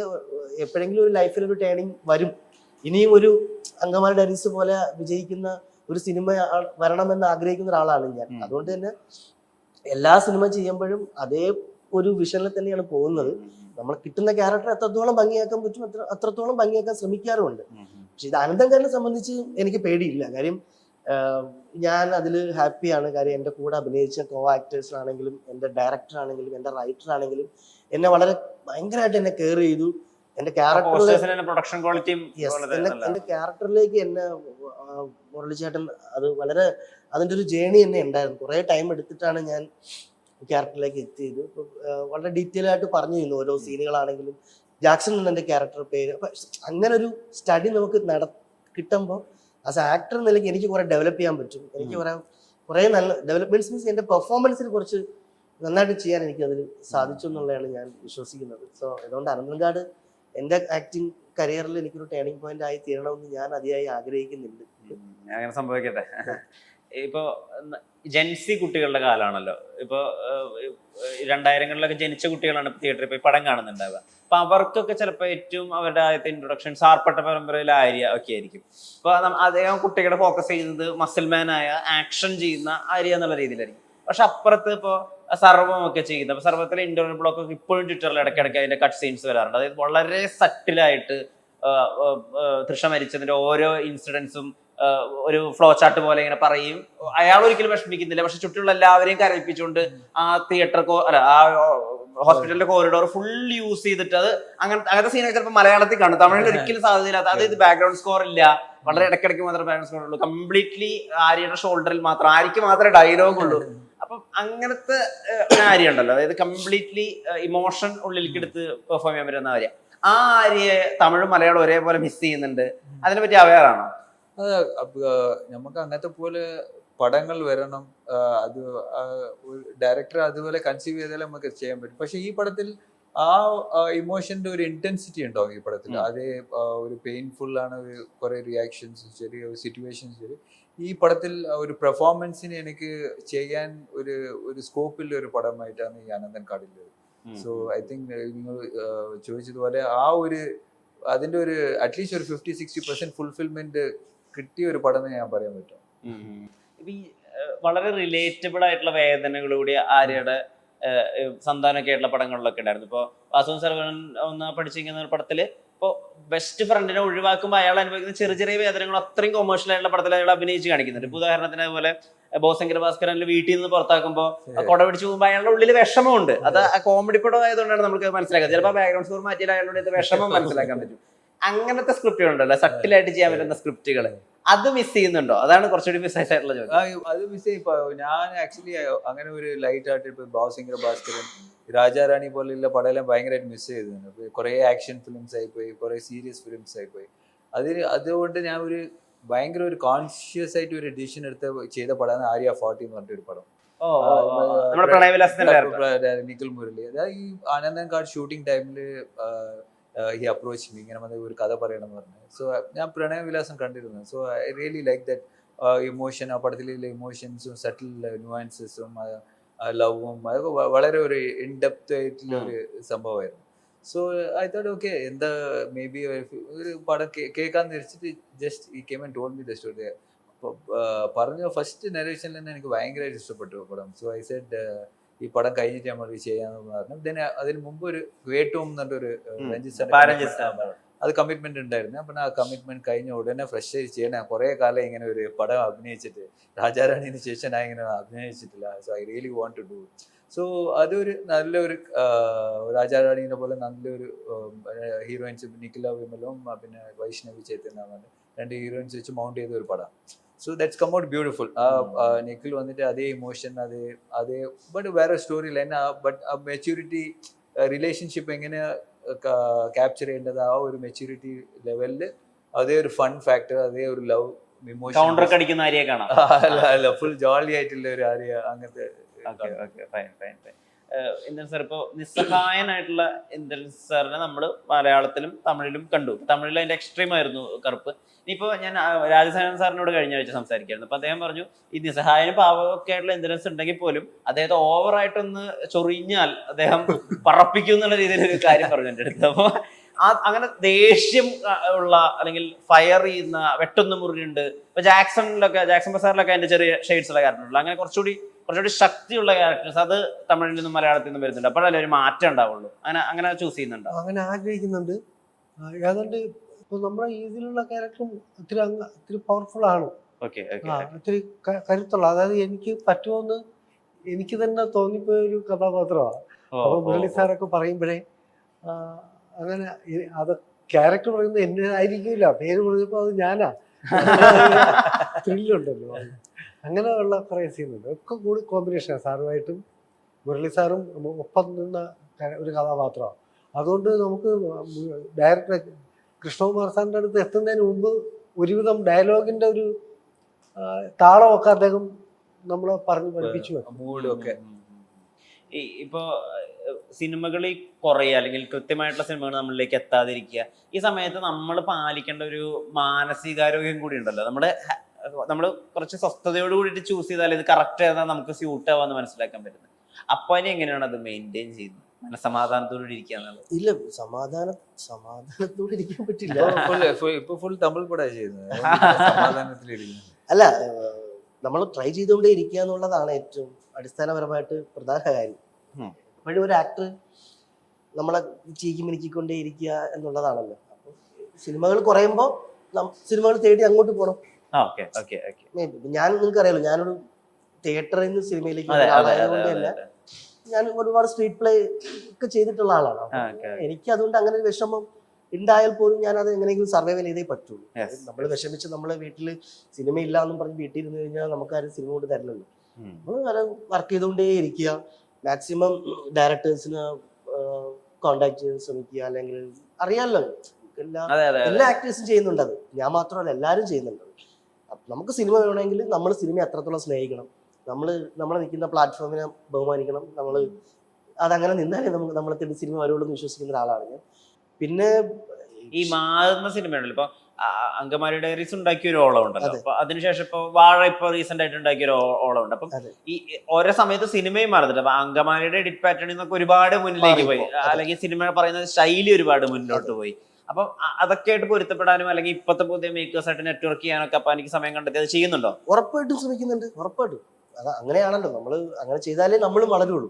എപ്പോഴെങ്കിലും ഒരു ലൈഫിൽ ഒരു ടേണിങ് വരും. ഇനിയും ഒരു അങ്കമാലി ഡയറീസ് പോലെ വിജയിക്കുന്ന ഒരു സിനിമ വരണമെന്ന് ആഗ്രഹിക്കുന്ന ഒരാളാണ് ഞാൻ. അതുകൊണ്ട് തന്നെ എല്ലാ സിനിമ ചെയ്യുമ്പോഴും അതേ ഒരു വിഷനിൽ തന്നെയാണ് പോകുന്നത്. നമ്മൾ കിട്ടുന്ന ക്യാരക്ടർ എത്രത്തോളം ഭംഗിയാക്കാൻ പറ്റും അത്രത്തോളം ഭംഗിയാക്കാൻ ശ്രമിക്കാറുമുണ്ട്. പക്ഷെ ഇത് അനന്തൻകാടിനെ സംബന്ധിച്ച് എനിക്ക് പേടിയില്ല. കാര്യം ഞാൻ അതിൽ ഹാപ്പിയാണ്. കാര്യം എൻ്റെ കൂടെ അഭിനയിച്ച കോ ആക്ടേഴ്സ് ആണെങ്കിലും എൻ്റെ ഡയറക്ടർ ആണെങ്കിലും എൻ്റെ റൈറ്റർ ആണെങ്കിലും എന്നെ വളരെ ഭയങ്കരമായിട്ട് എന്നെ കെയർ ചെയ്തു. എൻ്റെ എൻ്റെ ക്യാരക്ടറിലേക്ക് എന്നെ മുരളിച്ചേട്ടൻ അത് വളരെ അതിൻ്റെ ഒരു ജേണി തന്നെ ഉണ്ടായിരുന്നു. കുറേ ടൈം എടുത്തിട്ടാണ് ഞാൻ ക്യാരക്ടറിലേക്ക് എത്തിയത്. വളരെ ഡീറ്റെയിൽ ആയിട്ട് പറഞ്ഞു തന്നു ഓരോ സീനുകളാണെങ്കിലും. ജാക്സൺ എന്ന എൻ്റെ ക്യാരക്ടർ പേര്. അപ്പൊ അങ്ങനെ ഒരു സ്റ്റഡി നമുക്ക് കിട്ടുമ്പോൾ ആസ് എ ആക്ടർ നിലയ്ക്ക് എനിക്ക് കുറെ ഡെവലപ്പ് ചെയ്യാൻ പറ്റും. എനിക്ക് കുറെ നല്ല ഡെവലപ്മെന്റ്സ് മീൻസ് എൻ്റെ പെർഫോമൻസിന് കുറച്ച് നന്നായിട്ട് ചെയ്യാൻ എനിക്ക് അതിൽ സാധിച്ചു എന്നുള്ളതാണ് ഞാൻ വിശ്വസിക്കുന്നത്. സോ അതുകൊണ്ട് അനന്തൻകാട് എൻ്റെ ആക്ടിങ് കരിയറിൽ എനിക്കൊരു ടേണിംഗ് പോയിന്റ് ആയി തീരണമെന്ന് ഞാൻ അതിയായി ആഗ്രഹിക്കുന്നുണ്ട്. അങ്ങനെ സംഭവിക്കട്ടെ. ഇപ്പോ ജെൻസി കുട്ടികളുടെ കാലമാണല്ലോ. ഇപ്പൊ 2000-കളിലൊക്കെ ജനിച്ച കുട്ടികളാണ് തിയേറ്ററിൽ പോയി പടം കാണുന്നുണ്ടാവുക. അപ്പൊ അവർക്കൊക്കെ ചിലപ്പോൾ ഏറ്റവും അവരുടെ ആദ്യത്തെ ഇൻട്രൊഡക്ഷൻ സാർപ്പട്ട പരമ്പരയിലെ ആര്യ ഒക്കെ ആയിരിക്കും. അപ്പൊ അദ്ദേഹം കുട്ടികളെ ഫോക്കസ് ചെയ്യുന്നത് മസിൽമാനായ ആക്ഷൻ ചെയ്യുന്ന ആര്യ എന്നുള്ള രീതിയിലായിരിക്കും. പക്ഷെ അപ്പുറത്ത് ഇപ്പോൾ സർവമൊക്കെ ചെയ്യുന്നത്, അപ്പൊ സർവത്തിലെ ഇന്റർവ്യൂ ബ്ലോക്ക് ഒക്കെ ഇപ്പോഴും ട്വിറ്ററിൽ ഇടയ്ക്കിടയ്ക്ക് അതിന്റെ കട്ട് സീൻസ് വരാറുണ്ട്. അതായത് വളരെ സട്ടിലായിട്ട് തൃഷ മരിച്ചതിന്റെ ഓരോ ഇൻസിഡൻസും ഒരു ഫ്ലോ ചാർട്ട് പോലെ ഇങ്ങനെ പറയും. അയാൾ ഒരിക്കലും വിഷമിക്കുന്നില്ല, പക്ഷെ ചുറ്റുള്ള എല്ലാവരെയും കരയിപ്പിച്ചുകൊണ്ട് ആ തിയേറ്റർ ആ ഹോസ്പിറ്റലിന്റെ കോറിഡോർ ഫുൾ യൂസ് ചെയ്തിട്ട് അത് അങ്ങനത്തെ സീനൊക്കെ ചിലപ്പോൾ മലയാളത്തിൽ കാണും. തമിഴിൽ ഒരിക്കലും സാധ്യതയില്ലാത്ത, അതായത് ബാക്ക്ഗ്രൗണ്ട് സ്കോർ ഇല്ല, വളരെ ഇടയ്ക്കിടയ്ക്ക് മാത്രമേ ബാക്ക്ഗ്രൗണ്ട് സ്കോർ ഉള്ളൂ, കംപ്ലീറ്റ്ലി ആര്യയുടെ ഷോൾഡറിൽ മാത്രം, ആര്യക്ക് മാത്രമേ ഡയലോഗ് ഉള്ളൂ. അപ്പം അങ്ങനത്തെ ആര്യ ഉണ്ടല്ലോ, അതായത് കംപ്ലീറ്റ്ലി ഇമോഷൻ ഉള്ളിലേക്ക് എടുത്ത് പെർഫോം ചെയ്യാൻ പറ്റുന്ന ആര്യ. ആ ആര്യയെ തമിഴും മലയാളം ഒരേപോലെ മിസ് ചെയ്യുന്നുണ്ട്. അതിനെ പറ്റി അവെയറാണോ? നമുക്ക് അങ്ങനത്തെ പോലെ പടങ്ങൾ വരണം. അത് ഡയറക്ടർ അതുപോലെ കൺസീവ് ചെയ്താലേ നമുക്ക് ചെയ്യാൻ പറ്റും. പക്ഷെ ഈ പടത്തിൽ ആ ഇമോഷന്റെ ഒരു ഇന്റൻസിറ്റി ഉണ്ടാവും ഈ പടത്തിൽ. അതേ ഒരു പെയിൻഫുൾ ആണ്, കുറെ റിയാക്ഷൻസ് ശരി, സിറ്റുവേഷൻസ് ശരി. ഈ പടത്തിൽ ഒരു പെർഫോമൻസിന് എനിക്ക് ചെയ്യാൻ ഒരു സ്കോപ്പിൽ ഒരു പടമായിട്ടാണ് ഈ അനന്തൻകാടിലുള്ളത്. സോ ഐ തിങ്ക് നിങ്ങൾ ചോദിച്ചതുപോലെ ആ അതിന്റെ ഒരു അറ്റ്ലീസ്റ്റ് ഒരു 50-60% ഫുൾഫിൽമെന്റ് കിട്ടിയ ഒരു പടം എന്ന് ഞാൻ പറയാൻ പറ്റും. ഈ വളരെ റിലേറ്റബിൾ ആയിട്ടുള്ള വേദനകളൂടെ ആര്യയുടെ സന്താനമൊക്കെ ആയിട്ടുള്ള പടങ്ങളിലൊക്കെ ഉണ്ടായിരുന്നു. ഇപ്പോൾ വാസുദേവൻ സർവൻ ഒന്ന് പഠിച്ചിരിക്കുന്ന ഒരു പടത്തില് ഇപ്പോൾ ബെസ്റ്റ് ഫ്രണ്ടിനെ ഒഴിവാക്കുമ്പോൾ അയാൾ അനുഭവിക്കുന്ന ചെറിയ ചെറിയ വേദനകൾ അത്രയും കൊമേഴ്ഷ്യൽ ആയിട്ടുള്ള പടത്തിൽ അയാൾ അഭിനയിച്ച് കാണിക്കുന്നുണ്ട്. ഇപ്പോൾ ഉദാഹരണത്തിന് അതുപോലെ ബോസങ്കര ഭാസ്കരനിൽ വീട്ടിൽ നിന്ന് പുറത്താക്കുമ്പോൾ കൊട പിടിച്ചു പോകുമ്പോൾ അയാളുടെ ഉള്ളിൽ വിഷമമുണ്ട്. അത് ആ കോമഡി പടം ആയതുകൊണ്ടാണ് നമുക്ക് മനസ്സിലാക്കുന്നത്. ചിലപ്പോൾ ബാക്ക്ഗ്രൗണ്ട് സ്കോർ മാറ്റിയാൽ അയാളുടെ വിഷമം മനസ്സിലാക്കാൻ പറ്റും. അങ്ങനത്തെ സ്ക്രിപ്റ്റുകളുണ്ടല്ലോ, സട്ടിലായിട്ട് ചെയ്യാൻ പറ്റുന്ന സ്ക്രിപ്റ്റുകൾ, അത് മിസ് ചെയ്യുന്നുണ്ടോ? അതാണ് കുറച്ചുകൂടി മിസ് ആയിട്ടുള്ള ചോദ്യം. അത് മിസ് ചെയ്യും. ഞാൻ ആക്ച്വലി അങ്ങനെ ഒരു ലൈറ്റ് ആയിട്ട് ഇപ്പൊ ഭാവസിംഗർ ഭാസ്കരൻ, രാജാറാണി പോലെയുള്ള പടമെല്ലാം ഭയങ്കരമായിട്ട് മിസ് ചെയ്തിരുന്നു. കുറെ ആക്ഷൻ ഫിലിംസ് ആയിപ്പോയി, കുറെ സീരിയസ് ഫിലിംസ് ആയിപ്പോയി. അതുകൊണ്ട് ഞാൻ ഭയങ്കര ഒരു കോൺഷ്യസ് ആയിട്ട് ഒരു ഡിസിഷൻ എടുത്ത് ചെയ്ത പടമാണ് ആര്യ 40 എന്ന് പറഞ്ഞിട്ടൊരു പടം. നമ്മുടെ പ്രണയവിലാസത്തിന്റെ നിഖിൽ മുരളി. അതായത് ഈ ആനന്ദൻ കാർഡ് ഷൂട്ടിംഗ് ടൈമില് ഈ അപ്രോച്ച് മീ ഇങ്ങനെ വന്ന് ഒരു കഥ പറയണം എന്ന് പറഞ്ഞു. സോ ഞാൻ പ്രണയവിലാസം കണ്ടിരുന്നു. So I really like that emotion. ആ പടത്തിലുള്ള ഇമോഷൻസും സട്ടിൽ ന്യൂആൻസസും ലവും അതൊക്കെ വളരെ ഒരു ഇൻഡെപ്ത് ആയിട്ടുള്ള ഒരു സംഭവമായിരുന്നു. സോ ഐ തോട്ട് ഓക്കെ, എന്താ മേ ബി ഒരു പടം കേൾക്കാന്ന് വെച്ചിട്ട് ജസ്റ്റ് ഈ came and told me the story. പറഞ്ഞ ഫസ്റ്റ് നരേഷനിൽ തന്നെ എനിക്ക് ഭയങ്കരമായിട്ട് ഇഷ്ടപ്പെട്ടു പടം. സോ ഐ സെഡ് ഈ പടം കഴിഞ്ഞിട്ട് നമ്മൾ ചെയ്യാന്ന് പറഞ്ഞു. പിന്നെ അതിന് മുമ്പ് ഒരു വേട്ടോം എന്ന് പറഞ്ഞൊരു രഞ്ജിത്ത് അത് കമ്മിറ്റ്മെന്റ് ഉണ്ടായിരുന്നു. അപ്പം ആ കമ്മിറ്റ്മെന്റ് കഴിഞ്ഞ ഉടനെ ഫ്രഷ് ആയി ചെയ്യണേ. കുറെ കാലം ഇങ്ങനെ ഒരു പടം അഭിനയിച്ചിട്ട്, രാജാറാണിന് ശേഷം ഞാൻ ഇങ്ങനെ അഭിനയിച്ചിട്ടില്ല. So I really want to do. So അതൊരു നല്ലൊരു രാജാറാണീനെ പോലെ നല്ലൊരു ഹീറോയിൻസ്, നിഖില വിമലും പിന്നെ വൈഷ്ണവി ചൈതന്യ, 2 ഹീറോയിൻസ് വെച്ച് മൗണ്ട് ചെയ്ത ഒരു പടം. So that's come out beautiful. Nikhil വന്നിട്ട് അതേ ഇമോഷൻ, അതേ ബട്ട് വേറെ സ്റ്റോറി ലൈൻ, ബട്ട് ആ മെച്യൂരിറ്റി റിലേഷൻഷിപ്പ് എങ്ങനെ ക്യാപ്ചർ ചെയ്യേണ്ടത്, ആ ഒരു മെച്യൂരിറ്റി ലെവലില് അതേ ഒരു ഫൺ ഫാക്ടർ, അതേ ഒരു ലവ് ഇമോഷൻ, കൗണ്ടർ അടിക്കുന്ന ആര്യ കാണാം. അല്ല ഫുൾ ജോളി ആയിട്ടുള്ള ഒരു ആര്യ അങ്ങനത്തെ. ഇന്ദ്രൻ സാർ, ഇപ്പോൾ നിസ്സഹായനായിട്ടുള്ള ഇന്ദ്രൻ സാറിനെ നമ്മൾ മലയാളത്തിലും തമിഴിലും കണ്ടു. തമിഴിൽ അതിന്റെ എക്സ്ട്രീം ആയിരുന്നു കറുപ്പ്. ഇനിയിപ്പോൾ ഞാൻ രാജസേനൻ സാറിനോട് കഴിഞ്ഞ ആഴ്ച സംസാരിക്കായിരുന്നു. അപ്പൊ അദ്ദേഹം പറഞ്ഞു ഈ നിസ്സഹായനും പാവമൊക്കെ ആയിട്ടുള്ള ഇന്ദ്രൻസ് ഉണ്ടെങ്കിൽ പോലും അദ്ദേഹത്തെ ഓവറായിട്ടൊന്ന് ചൊറിഞ്ഞാൽ അദ്ദേഹം പറപ്പിക്കും എന്നുള്ള രീതിയിൽ ഒരു കാര്യം പറഞ്ഞു എൻ്റെ അടുത്ത്. അപ്പോൾ അങ്ങനെ ദേഷ്യം ഉള്ള അല്ലെങ്കിൽ ഫയർ ചെയ്യുന്ന, വെട്ടുന്ന മുറിയുണ്ട്. ഇപ്പൊ ജാക്സൺ ബസാറിലൊക്കെ അതിന്റെ ചെറിയ ഷെയ്ഡ്സ് ഉള്ള ക്യാരക്ടറുണ്ട്. അങ്ങനെ കുറച്ചുകൂടി ശക്തിയുള്ള ക്യാരക്ടേഴ്സ് അത് തമിഴിൽ നിന്നും മലയാളത്തിൽ നിന്നും വരുന്നുണ്ട്. അപ്പോഴല്ലേ ഒരു മാറ്റം ഉണ്ടാവുള്ളൂ. അങ്ങനെ ചൂസ് ചെയ്യുന്നുണ്ടോ? അങ്ങനെ ആഗ്രഹിക്കുന്നുണ്ട്. ഏതാണ്ട് ഇപ്പൊ നമ്മുടെ ഇതിലുള്ള ക്യാരക്ടറും ഒത്തിരി പവർഫുൾ ആണ്, ഒത്തിരി കരുത്തുള്ള. അതായത് എനിക്ക് പറ്റുമെന്ന് എനിക്ക് തന്നെ തോന്നിപ്പോയ ഒരു കഥാപാത്രമാണ്. അപ്പൊ മുരളി സാറൊക്കെ പറയുമ്പോഴേ അങ്ങനെ അത് ക്യാരക്ടർ പറയുന്നത് എന്നെ ആയിരിക്കില്ല, പേര് പറഞ്ഞപ്പോ അത് ഞാനാ. ത്രില്ലുണ്ടല്ലോ, അങ്ങനെയുള്ള കുറേ സീനുണ്ട്. ഒക്കെ കൂടി കോമ്പിനേഷനാണ്. സാറുമായിട്ടും മുരളി സാറും ഒപ്പം നിന്ന ഒരു കഥാപാത്രമാണ്. അതുകൊണ്ട് നമുക്ക് ഡയറക്ടർ കൃഷ്ണകുമാർ സാറിൻ്റെ അടുത്ത് എത്തുന്നതിന് മുമ്പ് ഒരുവിധം ഡയലോഗിന്റെ ഒരു താളമൊക്കെ അദ്ദേഹം നമ്മളെ പറഞ്ഞ് പഠിപ്പിച്ചു. മൂഡൊക്കെ ഇപ്പോ സിനിമകളിൽ കുറയുക അല്ലെങ്കിൽ കൃത്യമായിട്ടുള്ള സിനിമകൾ നമ്മളിലേക്ക് എത്താതിരിക്കുക, ഈ സമയത്ത് നമ്മൾ പാലിക്കേണ്ട ഒരു മാനസികാരോഗ്യം കൂടി ഉണ്ടല്ലോ. നമ്മൾ കുറച്ച് സ്വസ്ഥതയോട് കൂടിയിട്ട് ചൂസ് ചെയ്താൽ ഇത് കറക്റ്റ് ആയിരുന്നാൽ നമുക്ക് സ്യൂട്ട് ആവാന്ന് മനസ്സിലാക്കാൻ പറ്റുന്നത്. അപ്പൊ അതിന് എങ്ങനെയാണ് അത് മെയിൻറ്റെയിൻ ചെയ്യുന്നത്? മനസ്സമാധാനത്തോടെ ഇരിക്കുക എന്നുള്ളത്. ഇല്ല, സമാധാനത്തോടെ ഇരിക്കാൻ പറ്റില്ല. ഇപ്പൊ ഫുൾ തമിഴ് പടം ചെയ്യുന്നത്. അല്ല, നമ്മൾ ട്രൈ ചെയ്തുകൊണ്ടേ ഇരിക്കുക എന്നുള്ളതാണ് ഏറ്റവും അടിസ്ഥാനപരമായിട്ട് പ്രധാന കാര്യം. അപ്പോഴും ഒരു ആക്ടർ നമ്മളെ ചീക്കി മിനിക്കൊണ്ടേ ഇരിക്കുക എന്നുള്ളതാണല്ലോ. അപ്പൊ സിനിമകൾ കുറയുമ്പോൾ സിനിമകൾ തേടി അങ്ങോട്ട് പോകണം. ഞാൻ നിങ്ങൾക്ക് അറിയാലോ, ഞാനൊരു തിയേറ്ററിൽ നിന്ന് സിനിമയിലേക്ക് ആളായതുകൊണ്ട് തന്നെ ഞാൻ ഒരുപാട് സ്ട്രീറ്റ് പ്ലേ ഒക്കെ ചെയ്തിട്ടുള്ള ആളാണ്. എനിക്ക് അതുകൊണ്ട് അങ്ങനെ ഒരു വിഷമം ഉണ്ടായാൽ പോലും ഞാൻ അത് എങ്ങനെയെങ്കിലും സർവൈവൽ ചെയ്തേ പറ്റുള്ളൂ. നമ്മൾ വിഷമിച്ച് നമ്മളെ വീട്ടിൽ സിനിമ ഇല്ല എന്നും പറഞ്ഞ് വീട്ടിൽ ഇരുന്ന് കഴിഞ്ഞാൽ നമുക്കാരും സിനിമ കൊണ്ട് തരില്ലല്ലോ. നമ്മൾ നല്ല വർക്ക് ചെയ്തുകൊണ്ടേ ഇരിക്കുക, മാക്സിമം ഡയറക്ടേഴ്സിന് കോണ്ടാക്ട് ചെയ്യാൻ ശ്രമിക്കുക. അല്ലെങ്കിൽ അറിയാമല്ലോ, എല്ലാ ആക്ടേഴ്സും ചെയ്യുന്നുണ്ട് അത്, ഞാൻ മാത്രമല്ല എല്ലാവരും ചെയ്യുന്നുണ്ട്. നമുക്ക് സിനിമ വേണമെങ്കിൽ നമ്മൾ സിനിമയെ അത്രത്തോളം സ്നേഹിക്കണം, നമ്മളെ നിൽക്കുന്ന പ്ലാറ്റ്ഫോമിനെ ബഹുമാനിക്കണം. നമ്മൾ അതങ്ങനെ നിന്നാലേ നമ്മളെ തേടി സിനിമ വരുള്ളൂ എന്ന് വിശ്വസിക്കുന്ന ഒരാളാണ് ഞാൻ. പിന്നെ ഈ മാറുന്ന സിനിമയാണല്ലോ, ഇപ്പൊ അങ്കമാലി ഡയറീസ് ഉണ്ടാക്കിയ ഒരു ഓളം ഉണ്ടല്ലോ, അപ്പൊ അതിനുശേഷം ഇപ്പൊ വാഴ ഇപ്പൊ റീസെന്റ് ആയിട്ട് ഉണ്ടാക്കിയ ഒരു ഓളം ഉണ്ട്. അപ്പം ഈ ഓരോ സമയത്ത് സിനിമയും മാറുന്നുണ്ട്. അപ്പൊ അങ്കമാലിയുടെ എഡിറ്റ് പാറ്റേണിൽ നിന്നൊക്കെ ഒരുപാട് മുന്നിലേക്ക് പോയി, അല്ലെങ്കിൽ സിനിമ പറയുന്ന ശൈലി ഒരുപാട് മുന്നോട്ട് പോയി. അപ്പം അതൊക്കെ ആയിട്ട് പൊരുത്തപ്പെടാനും അല്ലെങ്കിൽ ഇപ്പോഴത്തെ പുതിയ മേക്കേഴ്സ് ആയിട്ട് നെറ്റ്വർക്ക് ചെയ്യാനൊക്കെ അപ്പൊ എനിക്ക് സമയം കണ്ടെത്തി അത് ചെയ്യുന്നുണ്ടോ? ഉറപ്പായിട്ടും ശ്രമിക്കുന്നുണ്ട്, ഉറപ്പായിട്ടും. അത് അങ്ങനെയാണല്ലോ, നമ്മൾ അങ്ങനെ ചെയ്താലേ നമ്മളും വളരുള്ളൂ.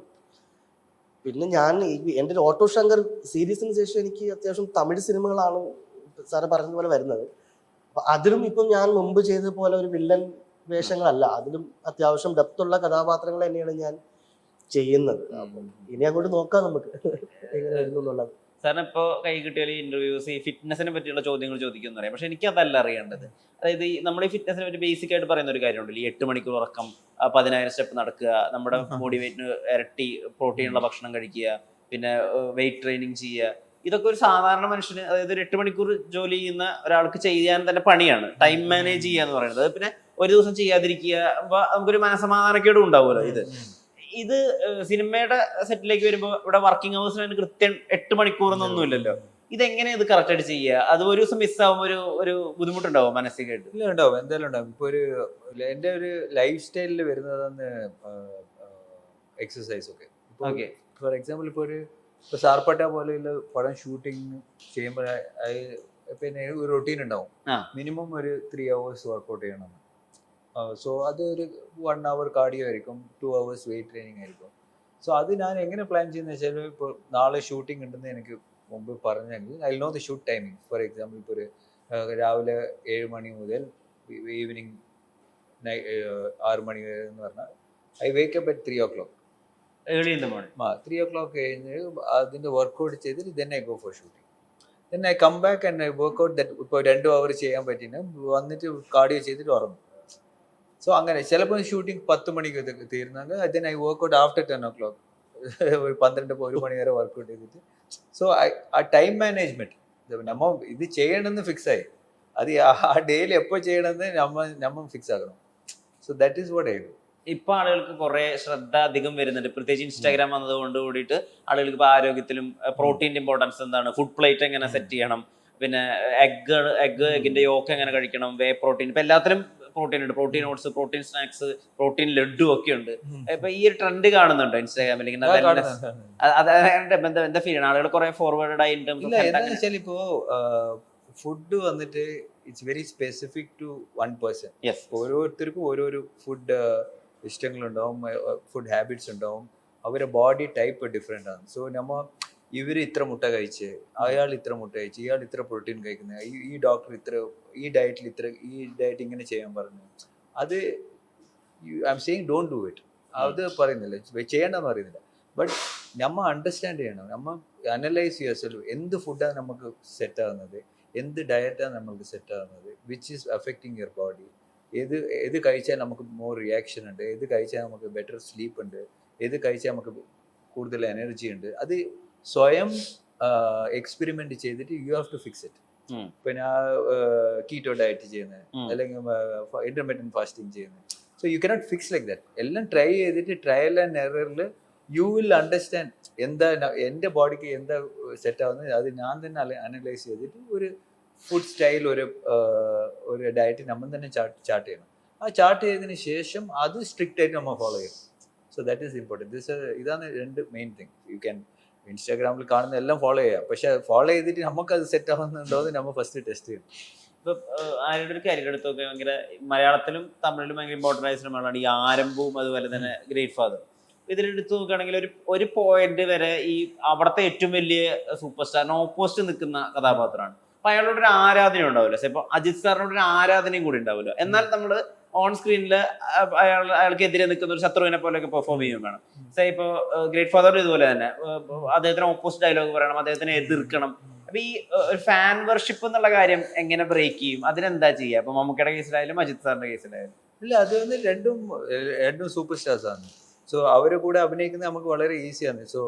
പിന്നെ ഞാൻ എൻ്റെ ഒരു ഓട്ടോ ശങ്കർ സീരീസിന് ശേഷം എനിക്ക് അത്യാവശ്യം തമിഴ് സിനിമകളാണ് സാറ് പറഞ്ഞതുപോലെ വരുന്നത്. അപ്പൊ അതിലും ഇപ്പം ഞാൻ മുമ്പ് ചെയ്തതുപോലെ ഒരു വില്ലൻ വേഷങ്ങളല്ല, അതിലും അത്യാവശ്യം ഡെപ്തുള്ള കഥാപാത്രങ്ങൾ തന്നെയാണ് ഞാൻ ചെയ്യുന്നത്. അപ്പം ഇനി അങ്ങോട്ട് നോക്കാം നമുക്ക് എങ്ങനെ വരുന്നു എന്നുള്ളത്. സാറിന് ഇപ്പോൾ കൈ കിട്ടിയാൽ ഇന്റർവ്യൂസ് ഈ ഫിറ്റ്നസിനെ പറ്റിയുള്ള ചോദ്യങ്ങൾ ചോദിക്കുമെന്ന് പറയാം. പക്ഷെ എനിക്ക് അതല്ല അറിയേണ്ടത്. അതായത് നമ്മൾ ഈ ഫിറ്റ്നസിനെ പറ്റി ബേസിക് ആയിട്ട് പറയുന്ന ഒരു കാര്യമുണ്ടല്ലോ, ഈ 8 മണിക്കൂർ ഉറക്കം, 10,000 സ്റ്റെപ്പ് നടക്കുക, നമ്മുടെ ബോഡി വെയിറ്റിന് ഇരട്ടി പ്രോട്ടീനുള്ള ഭക്ഷണം കഴിക്കുക, പിന്നെ വെയിറ്റ് ട്രെയിനിങ് ചെയ്യുക. ഇതൊക്കെ ഒരു സാധാരണ മനുഷ്യന്, അതായത് ഒരു 8 മണിക്കൂർ ജോലി ചെയ്യുന്ന ഒരാൾക്ക് ചെയ്യാൻ തന്നെ പണിയാണ്, ടൈം മാനേജ് ചെയ്യുക എന്ന് പറയുന്നത്. അത് പിന്നെ ഒരു ദിവസം ചെയ്യാതിരിക്കുക, അപ്പൊ നമുക്കൊരു മനസമാധാനക്കേടും ഉണ്ടാവുമല്ലോ. ഇത് സിനിമയുടെ സെറ്റിലേക്ക് വരുമ്പോൾ ഇവിടെ വർക്കിംഗ് അവേഴ്സിന് കൃത്യം 8 മണിക്കൂർ എന്നൊന്നും ഇല്ലല്ലോ. ഇതെങ്ങനെ ഇത് കറക്റ്റ് ആയിട്ട് ചെയ്യുക? അത് ഒരു ദിവസം മിസ്സാവുമ്പോൾ ഒരു ബുദ്ധിമുട്ടുണ്ടാവും മനസ്സിലായിട്ട്? ഇല്ല, ഉണ്ടാവും, എന്തായാലും ഉണ്ടാവും. ഇപ്പൊ എൻ്റെ ഒരു ലൈഫ് സ്റ്റൈലിൽ വരുന്നതാണ് എക്സസൈസ് ഒക്കെ. ഫോർ എക്സാമ്പിൾ ഇപ്പൊ സാർപ്പട്ട പോലെയുള്ള പടം ഷൂട്ടിങ് ചെയ്യുമ്പോൾ പിന്നെ ഒരു റൊട്ടീൻ ഉണ്ടാവും. മിനിമം ഒരു 3 hours വർക്കൗട്ട് ചെയ്യണം. സോ അത് ഒരു 1 hour കാർഡിയോ ആയിരിക്കും, 2 hours വെയിറ്റ് ട്രെയിനിങ് ആയിരിക്കും. സോ അത് ഞാൻ എങ്ങനെ പ്ലാൻ ചെയ്യുന്നത് വെച്ചാൽ, ഇപ്പോൾ നാളെ ഷൂട്ടിംഗ് ഉണ്ടെന്ന് എനിക്ക് മുമ്പ് പറഞ്ഞെങ്കിൽ I know the shoot timing. For example ഇപ്പോൾ രാവിലെ 7 മണി മുതൽ ഈവനിങ് 6 മണി വരെ എന്ന് പറഞ്ഞാൽ I wake up at 3 o'clock. 3 o'clock കഴിഞ്ഞ് അതിൻ്റെ വർക്കൗട്ട് ചെയ്തിട്ട് then I go for shooting. Then I come back and I work out that. ഇപ്പോൾ 2 hour ചെയ്യാൻ പറ്റിന് വന്നിട്ട് കാർഡിയോ ചെയ്തിട്ട് ഉറങ്ങും. സോ അങ്ങനെ ചിലപ്പോൾ ഷൂട്ടിംഗ് 10 മണിക്ക് തീരുന്നെങ്കിൽ then I work out after 10 o'clock. ഒരു 1 മണി വരെ വർക്കൗട്ട് ചെയ്തിട്ട്. സോ ആ ടൈം മാനേജ്മെന്റ് നമ്മ ഇത് ചെയ്യണമെന്ന് ഫിക്സ് ആയി, അത് ആ ഡേയിൽ എപ്പോൾ ചെയ്യണമെന്ന് നമ്മ ഫിക്സ് ആക്കണം. So that is what I do. ഇപ്പൊ ആളുകൾക്ക് കുറെ ശ്രദ്ധ അധികം വരുന്നുണ്ട്, പ്രത്യേകിച്ച് ഇൻസ്റ്റാഗ്രാം വന്നതുകൊണ്ട് കൂടിയിട്ട് ആളുകൾക്ക് ഇപ്പൊ ആരോഗ്യത്തിലും പ്രോട്ടീൻ്റെ ഇമ്പോർട്ടൻസ് എന്താണ്, ഫുഡ് പ്ലേറ്റ് എങ്ങനെ സെറ്റ് ചെയ്യണം, പിന്നെ എഗ്ഗിന്റെ യോക്ക് എങ്ങനെ കഴിക്കണം, വേ പ്രോട്ടീൻ, ഇപ്പൊ എല്ലാത്തിലും പ്രോട്ടീൻ ഉണ്ട്. Protein oats, protein snacks, protein laddu ഒക്കെ ഉണ്ട്. ഇപ്പൊ ഈ ഒരു ട്രെൻഡ് കാണുന്നുണ്ടോ ഇൻസ്റ്റാഗ്രാമിൽ? എന്താ ഫീൽ ആണ്? ആളുകൾ കുറെ ഫോർവേഡ് ആയിട്ട് ഇപ്പോ ഫുഡ് വന്നിട്ട് it's very specific to one person. ഓരോരുത്തർക്കും ഓരോരോ ഫുഡ് ഇഷ്ടങ്ങളുണ്ടാവും, ഫുഡ് ഹാബിറ്റ്സ് ഉണ്ടാവും, അവരുടെ ബോഡി ടൈപ്പ് ഡിഫറെൻ്റ് ആണ്. സോ ഇവർ ഇത്ര മുട്ട കഴിച്ച്, അയാൾ ഇത്ര മുട്ട കഴിച്ച്, ഇയാൾ ഇത്ര പ്രോട്ടീൻ കഴിക്കുന്നത്, ഈ ഡോക്ടർ ഈ ഡയറ്റ് ഇങ്ങനെ ചെയ്യാൻ പറഞ്ഞു. അത് I am saying don't do it. അത് പറയുന്നില്ല, ചെയ്യേണ്ടെന്ന് പറയുന്നില്ല. ബട്ട് അണ്ടർസ്റ്റാൻഡ് ചെയ്യണം, അനലൈസ് ചെയ്യുക എന്ത് ഫുഡാണ് നമുക്ക് സെറ്റ് ആകുന്നത്, എന്ത് ഡയറ്റാണ് നമുക്ക് സെറ്റ് ആകുന്നത്, which is affecting your body. ഏത് കഴിച്ചാൽ നമുക്ക് മോർ റിയാക്ഷൻ ഉണ്ട്, ഏത് കഴിച്ചാൽ നമുക്ക് ബെറ്റർ സ്ലീപ്പ് ഉണ്ട്, ഏത് കഴിച്ചാൽ നമുക്ക് കൂടുതൽ എനർജി ഉണ്ട്. അത് സ്വയം എക്സ്പെരിമെന്റ് ചെയ്തിട്ട് you have to fix it. ഇപ്പൊ ഞാൻ കീറ്റോ ഡയറ്റ് ചെയ്യുന്നത്, അല്ലെങ്കിൽ ഇന്റർമീഡിയറ്റ് ഫാസ്റ്റിംഗ് ചെയ്യുന്നത്. So you cannot fix like that. എല്ലാം ട്രൈ ചെയ്തിട്ട് ട്രയൽ ആൻഡ് എററിൽ യു വിൽ അണ്ടർസ്റ്റാൻഡ് എന്താ എൻ്റെ ബോഡിക്ക് എന്താ സെറ്റ് ആവുന്നത്. അത് ഞാൻ തന്നെ അനലൈസ് ചെയ്തിട്ട് ഒരു ഫുഡ് സ്റ്റൈൽ, ഒരു ഡയറ്റ് നമ്മൾ തന്നെ ചാർട്ട് ചെയ്യണം. ആ ചാർട്ട് ചെയ്തതിന് ശേഷം അത് സ്ട്രിക്റ്റ് ആയിട്ട് നമ്മൾ ഫോളോ ചെയ്യണം. So that is important. ഇതാണ് 2 മെയിൻ തിങ്. യു ക്യാൻ ഇൻസ്റ്റാഗ്രാമിൽ കാണുന്ന എല്ലാം ഫോളോ ചെയ്യാം, പക്ഷെ ഫോളോ ചെയ്തിട്ട് നമുക്കത് സെറ്റ് ആവുന്നുണ്ടോ എന്ന് നമ്മൾ ഫസ്റ്റ് ടെസ്റ്റ് ചെയ്യണം. ഇപ്പൊ ആരുടെ ഒരു കരിയർ എടുത്ത് നോക്കിയാൽ ഭയങ്കര മലയാളത്തിലും തമിഴിലും ഭയങ്കര ഇമ്പോർട്ടൻ്റ് ആയ സിനിമകളാണ് ഈ ആരംഭവും അതുപോലെ തന്നെ ഗ്രേറ്റ് ഫാദർ. ഇതിലെടുത്ത് നോക്കുകയാണെങ്കിൽ ഒരു പോയിന്റ് വരെ ഈ അവിടുത്തെ ഏറ്റവും വലിയ സൂപ്പർ സ്റ്റാറിന് ഓപ്പോസിറ്റ് നിൽക്കുന്ന കഥാപാത്രമാണ്. അപ്പൊ അയാളോട് ഒരു ആരാധന ഉണ്ടാവില്ല. ഇപ്പൊ അജിത് സാറിനോട് ഒരു ആരാധനയും കൂടി ഉണ്ടാവില്ല. എന്നാൽ നമ്മൾ ഓൺ സ്ക്രീനിൽ അയാൾക്കെതിരെ നിൽക്കുന്ന ഒരു ശത്രുവിനെ പോലെയൊക്കെ പെർഫോം ചെയ്യും വേണം. ഇപ്പൊ ഗ്രേറ്റ് ഫാദർ ഇതുപോലെ തന്നെ അദ്ദേഹത്തിന് ഓപ്പോസിറ്റ് ഡയലോഗ് പറയണം, അദ്ദേഹത്തിനെ എതിർക്കണം. അപ്പൊ ഈ ഒരു ഫാൻ വർഷിപ്പ് എന്നുള്ള കാര്യം എങ്ങനെ ബ്രേക്ക് ചെയ്യും? അതിനെന്താ ചെയ്യുക? അപ്പൊ മമ്മൂക്കയുടെ കേസിലായാലും അജിത് സാറിന്റെ കേസിലായാലും. ഇല്ല, അത് രണ്ടും സൂപ്പർ സ്റ്റാർസ് ആണ്. സോ അവരെ കൂടെ അഭിനയിക്കുന്നത് നമുക്ക് വളരെ ഈസിയാണ്. സോ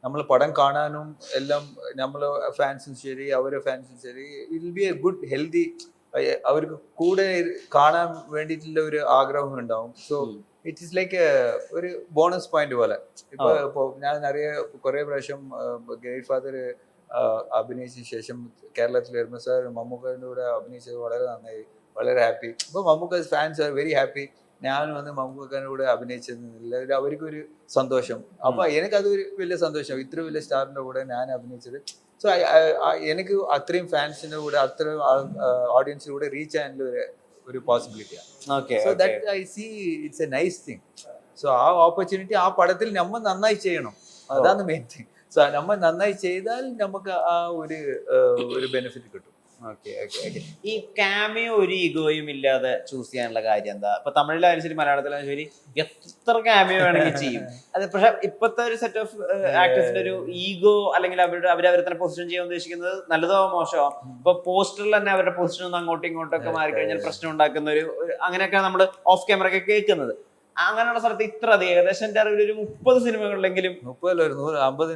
നമ്മൾ പടം കാണാനും എല്ലാം നമ്മൾ ഫാൻസും ശരി, അവരുടെ ഫാൻസും ശരി, it will be A good healthy. അവർക്ക് കൂടെ കാണാൻ വേണ്ടിയിട്ടുള്ള ഒരു ആഗ്രഹം ഉണ്ടാവും. സോ ഇറ്റ് ഈസ് ലൈക്ക് ഒരു ബോണസ് പോയിന്റ് പോലെ. ഇപ്പൊ ഞാൻ കുറെ പ്രാവശ്യം ഗ്രേറ്റ് ഫാദർ അഭിനയിച്ച ശേഷം കേരളത്തിൽ വരുമ്പോൾ സാർ മമ്മൂക്കയുടെ കൂടെ അഭിനയിച്ചത് വളരെ നന്നായി, വളരെ ഹാപ്പി. ഇപ്പൊ Mammukka fans are very happy. ഞാൻ വന്ന് മമ്മൂക്കയുടെ കൂടെ അഭിനയിച്ചതിൽ അവർക്കൊരു സന്തോഷം. അപ്പൊ എനിക്കതൊരു വലിയ സന്തോഷം, ഇത്ര വലിയ സ്റ്റാറിന്റെ കൂടെ ഞാൻ അഭിനയിച്ചത്. സോ എനിക്ക് അത്രയും ഫാൻസിന്റെ കൂടെ, അത്രയും ഓഡിയൻസിന്റെ കൂടെ റീച്ച് ചെയ്യാനുള്ള ഒരു പോസിബിലിറ്റിയാണ്. So that I see it's a nice thing. So ആ ഓപ്പർച്യൂണിറ്റി ആ പടത്തിൽ നമ്മൾ നന്നായി ചെയ്യണം, അതാണ് മെയിൻ തിങ്. സോ നമ്മൾ നന്നായി ചെയ്താൽ നമുക്ക് ആ ഒരു ബെനിഫിറ്റ് കിട്ടും. Okay okay okay. ഈ ക്യാമിയോ ഒരു ഈഗോയും ഇല്ലാതെ ചൂസ് ചെയ്യാനുള്ള കാര്യം എന്താ? ഇപ്പൊ തമിഴിലായാലും ശരി മലയാളത്തിലായാലും ശരി എത്ര ക്യാമിയോ വേണമെങ്കിൽ ചെയ്യും. അത് പക്ഷെ ഇപ്പോഴത്തെ ഒരു സെറ്റ് ഓഫ് ആക്ടേഴ്സിന്റെ ഒരു ഈഗോ അല്ലെങ്കിൽ അവരെ തന്നെ പൊസിഷൻ ചെയ്യാൻ ഉദ്ദേശിക്കുന്നത് നല്ലതോ മോശമോ. ഇപ്പൊ പോസ്റ്ററിൽ തന്നെ അവരുടെ പൊസിഷൻ ഒന്ന് അങ്ങോട്ടും ഇങ്ങോട്ടും ഒക്കെ മാറിക്കഴിഞ്ഞാൽ പ്രശ്നം ഉണ്ടാക്കുന്ന ഒരു അങ്ങനെയൊക്കെ നമ്മൾ ഓഫ് ക്യാമറ ഒക്കെ കേൾക്കുന്നത്. അങ്ങനെയുള്ള സ്ഥലത്ത് ഇത്ര അധികം ഏകദേശം എന്റെ അറിവിൽ ഒരു 30 സിനിമകളിലെങ്കിലും 50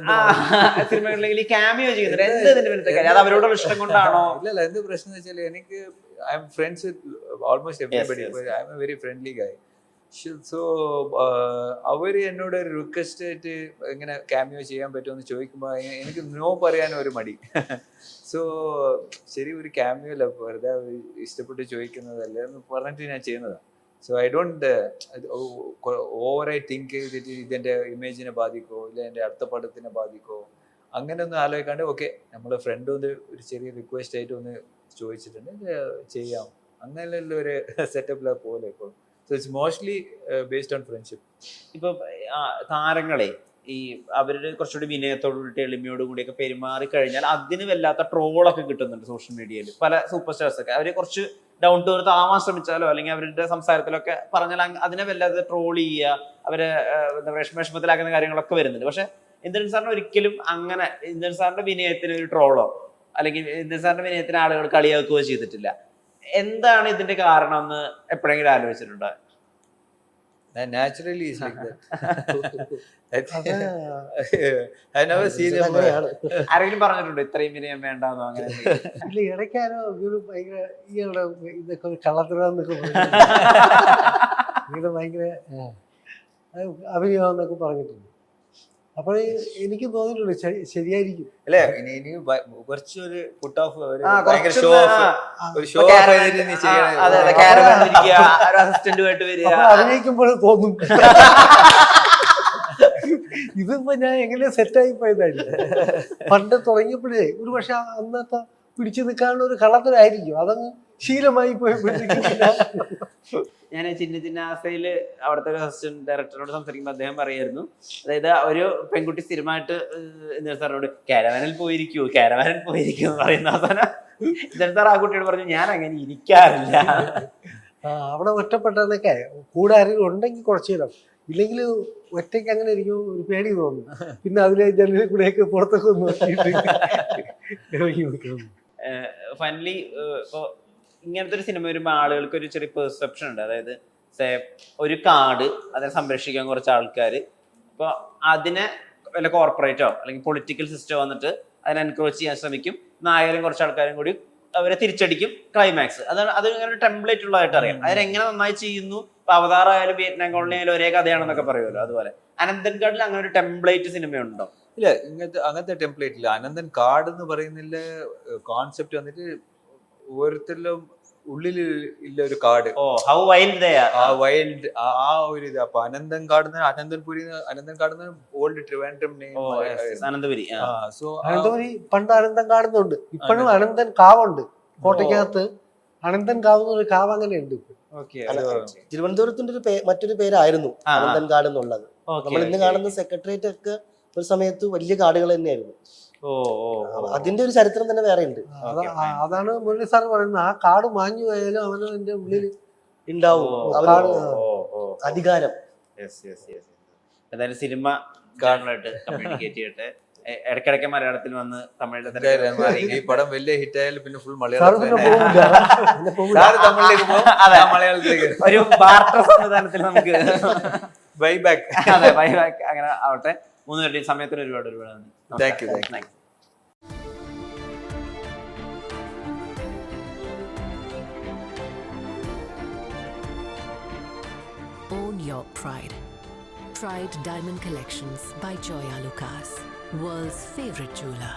സിനിമകളിലെങ്കിലും ഈ ക്യാമിയോ ചെയ്യുന്നുണ്ട്. എന്ത് ഇതിന്റെ പിന്നത്തെ കാര്യം? അത് അവരോടുള്ള ഇഷ്ടം കൊണ്ടാണോ? ഇല്ലല്ല, എന്ത് പ്രശ്നം എന്ന് വെച്ചാൽ എനിക്ക് I am friends with almost everybody. I am a very friendly guy. So അവര് എന്നോട് ഒരു റിക്വസ്റ്റ് ആയിട്ട് ഇങ്ങനെ ക്യാമിയോ ചെയ്യാൻ പറ്റുമെന്ന് ചോദിക്കുമ്പോൾ എനിക്ക് നോ പറയാനും ഒരു മടി. സോ ശരി, ഒരു ക്യാമിയോ അല്ല, വെറുതെ ഇഷ്ടപ്പെട്ട് ചോദിക്കുന്നതല്ലേ എന്ന് പറഞ്ഞിട്ട് ഞാൻ ചെയ്യുന്നതാണ്. സോ ഐ ഡോണ്ട് ഓവറായി തിങ്ക് ചെയ്തിട്ട് ഇതെൻ്റെ ഇമേജിനെ ബാധിക്കോ ഇല്ല എൻ്റെ അടുത്ത പടത്തിനെ ബാധിക്കോ അങ്ങനെയൊന്നും ആലോചിക്കാണ്ട് ഓക്കെ നമ്മളെ ഫ്രണ്ട് ഒന്ന് ഒരു ചെറിയ റിക്വസ്റ്റ് ആയിട്ട് ഒന്ന് ചോദിച്ചിട്ടുണ്ട് ചെയ്യാം, അങ്ങനെയുള്ള ഒരു സെറ്റപ്പിലാണ് പോലെ ഇപ്പോൾ. So it's mostly based on friendship. ഇപ്പൊ താരങ്ങളെ ഈ അവരുടെ കുറച്ചുകൂടി വിനയത്തോടുകൂടി എളിമയോടും കൂടിയൊക്കെ പെരുമാറി കഴിഞ്ഞാൽ അതിന് വല്ലാത്ത ട്രോളൊക്കെ കിട്ടുന്നുണ്ട് സോഷ്യൽ മീഡിയയിൽ. പല സൂപ്പർ സ്റ്റാർസ് ഒക്കെ അവര് കുറച്ച് ഡൗൺ ടു എർത്ത് ആവാൻ ശ്രമിച്ചാലോ അല്ലെങ്കിൽ അവരുടെ സംസാരത്തിലൊക്കെ പറഞ്ഞാൽ അതിനെ വല്ലാതെ ട്രോൾ ചെയ്യുക, അവരെ എന്താ പറയുക വിഷമത്തിലാക്കുന്ന കാര്യങ്ങളൊക്കെ വരുന്നുണ്ട്. പക്ഷെ ഇന്ദ്രൻ സാറിന് ഒരിക്കലും അങ്ങനെ ഇന്ദ്രൻ സാറിന്റെ വിനയത്തിന് ഒരു ട്രോളോ അല്ലെങ്കിൽ ഇന്ദ്രൻ സാറിന്റെ വിനയത്തിന് ആളുകൾ കളിയാക്കുകയോ ചെയ്തിട്ടില്ല. എന്താണ് ഇതിന്റെ കാരണം എന്ന് എപ്പോഴെങ്കിലും ആലോചിച്ചിട്ടുണ്ടോ? Naturally is like that. I never see them. ആരെങ്കിലും പറഞ്ഞിട്ടുണ്ടോ ഇത്രയും വിനയം വേണ്ടെന്നോ അങ്ങനെ? ഇല്ല, ഇടയ്ക്കാരോ ഇവര് ഭയങ്കര ഇയാളുടെ ഇതൊക്കെ കള്ളത്തരാന്നൊക്കെ ഇങ്ങനെ ഭയങ്കര അഭിനയാന്നൊക്കെ പറഞ്ഞിട്ടുണ്ട്. അപ്പോൾ എനിക്ക് തോന്നിയിട്ടുണ്ട് ശരിയായിരിക്കും അല്ലേ. ഇനി കുറച്ചൊരു പുട്ട് ഓഫ് ഭയങ്കര ഷോ ഓഫ് ഒരു ഷോ ഓഫ് അസിസ്റ്റന്റുമായിട്ട് വരിക അഭിനയിക്കുമ്പോൾ തോന്നും ഇതിപ്പോ ഞാൻ എങ്ങനെ സെറ്റായി പോയതായിരുന്നു. പണ്ട് തുടങ്ങിയപ്പോഴേ ഒരു പക്ഷെ അന്നത്തെ പിടിച്ചു നിൽക്കാനുള്ള ഒരു കളത്തിലായിരിക്കും, അതങ്ങ് ശീലമായി പോയപ്പോഴത്തേക്കും. ഞാൻ ചിന്നാസയില് അവിടുത്തെ ഒരു അസിസ്റ്റന്റ് ഡയറക്ടറിനോട് സംസാരിക്കുമ്പോൾ അദ്ദേഹം പറയായിരുന്നു, അതായത് ഒരു പെൺകുട്ടി സ്ഥിരമായിട്ട് ഇന്ദ്രൻ സാറിനോട് കാരവാനിൽ പോയിരിക്കൂ എന്ന് പറയുന്ന അവസാനം ഇന്ദ്രൻ സാർ ആ കുട്ടിയോട് പറഞ്ഞു ഞാൻ അങ്ങനെ ഇരിക്കാറില്ല. അവിടെ ഒറ്റപ്പെട്ടതൊക്കെ കൂടെ ആരെങ്കിലും ഉണ്ടെങ്കിൽ കുറച്ചു നേരം, ഇല്ലെങ്കിൽ ഒറ്റയ്ക്ക് അങ്ങനെ ഇരിക്കും ഒരു പേടി തോന്നും. പിന്നെ അതിലെ ജനലിൽ കൂടെയൊക്കെ പുറത്തൊക്കെ ഒന്ന് ഫൈനലി ഇപ്പൊ ഇങ്ങനത്തെ ഒരു സിനിമ വരുമ്പോൾ ആളുകൾക്ക് ഒരു ചെറിയ പെർസെപ്ഷൻ ഉണ്ട്. അതായത് ഒരു കാട് അതിനെ സംരക്ഷിക്കാൻ കുറച്ച് ആൾക്കാർ ഇപ്പൊ അതിനെ വല്ല കോർപ്പറേറ്റോ അല്ലെങ്കിൽ പൊളിറ്റിക്കൽ സിസ്റ്റം വന്നിട്ട് അതിനെ എൻക്രോച്ച് ചെയ്യാൻ ശ്രമിക്കും. നായകരും കുറച്ച് ആൾക്കാരും കൂടി അവരെ തിരിച്ചടിക്കും. ക്ലൈമാക്സ് അതാണ്. അത് ഇങ്ങനെ ഒരു ടെംപ്ലേറ്റ് ഉള്ളതായിട്ട് അറിയാം. അതിനെങ്ങനെ നന്നായി ചെയ്യുന്നു. ഇപ്പൊ അവതാറായാലും വിയറ്റ്നാം കോളനി ആയാലും ഒരേ കഥയാണെന്നൊക്കെ പറയുമല്ലോ. അതുപോലെ അനന്തൻകാടിൽ അങ്ങനെ ഒരു ടെംപ്ലേറ്റ് സിനിമയുണ്ടോ? ഇല്ല, അങ്ങനത്തെ ടെംപ്ലേറ്റ് ഇല്ല. അനന്തൻ കാട് എന്ന് പറയുന്നില്ല കോൺസെപ്റ്റ് വന്നിട്ട് ഓരോരുത്തരിലും ഉള്ളിൽ ഇല്ല ഒരു കാട്. ഹൗ വൈൽഡ് ആ വൈൽഡ് ആ ഒരു ഇത്. അപ്പൊ Ananthankad Ananthanpuri Ananthankad old Trivandrum name Ananthapuri. So Ananthapuri പണ്ട് അനന്തൻ കാടുന്നുണ്ട്, ഇപ്പോഴും അനന്തൻ കാവുണ്ട്. കോട്ടയ്ക്കകത്ത് അനന്തൻ കാവ് ഒരു കാവ് അങ്ങനെ ഉണ്ട്. തിരുവനന്തപുരത്തിന്റെ മറ്റൊരു പേരായിരുന്നു അനന്തൻകാട് എന്നുള്ളത്. നമ്മൾ ഇന്ന് കാണുന്ന സെക്രട്ടേറിയറ്റ് ഒക്കെ ഒരു സമയത്ത് വലിയ കാടുകൾ തന്നെയായിരുന്നു. അതിന്റെ ഒരു ചരിത്രം തന്നെ വേറെ ഉണ്ട്. അതാണ് മുരളി സാർ പറയുന്നത്, ആ കാട് മാഞ്ഞു പോയാലും അവന് അതിന്റെ ഉള്ളിൽ ഉണ്ടാവും അധികാരം. എന്തായാലും സിനിമ കാണാനായിട്ട് കമ്മ്യൂണിക്കേറ്റ് ചെയ്യട്ടെ. ഇടയ്ക്കിടയ്ക്ക് മലയാളത്തിൽ വന്ന് തമിഴിലെ ഈ പടം വലിയ ഹിറ്റ് ആയാലും പിന്നെ ഫുൾ മലയാളത്തിലേക്ക് ഒരു ബാർട്ടർ സംവിധാനത്തിൽ നമുക്ക് ബൈ ബാക്ക്. അതെ, ബൈ ബാക്ക് അങ്ങനെ ആവട്ടെ. 3 പേരുടെയും സമയത്തിന് ഒരുപാട് നന്ദി. Thank you. Own your pride. Pride Diamond Collections by Joya Lucas, world's favorite jeweler.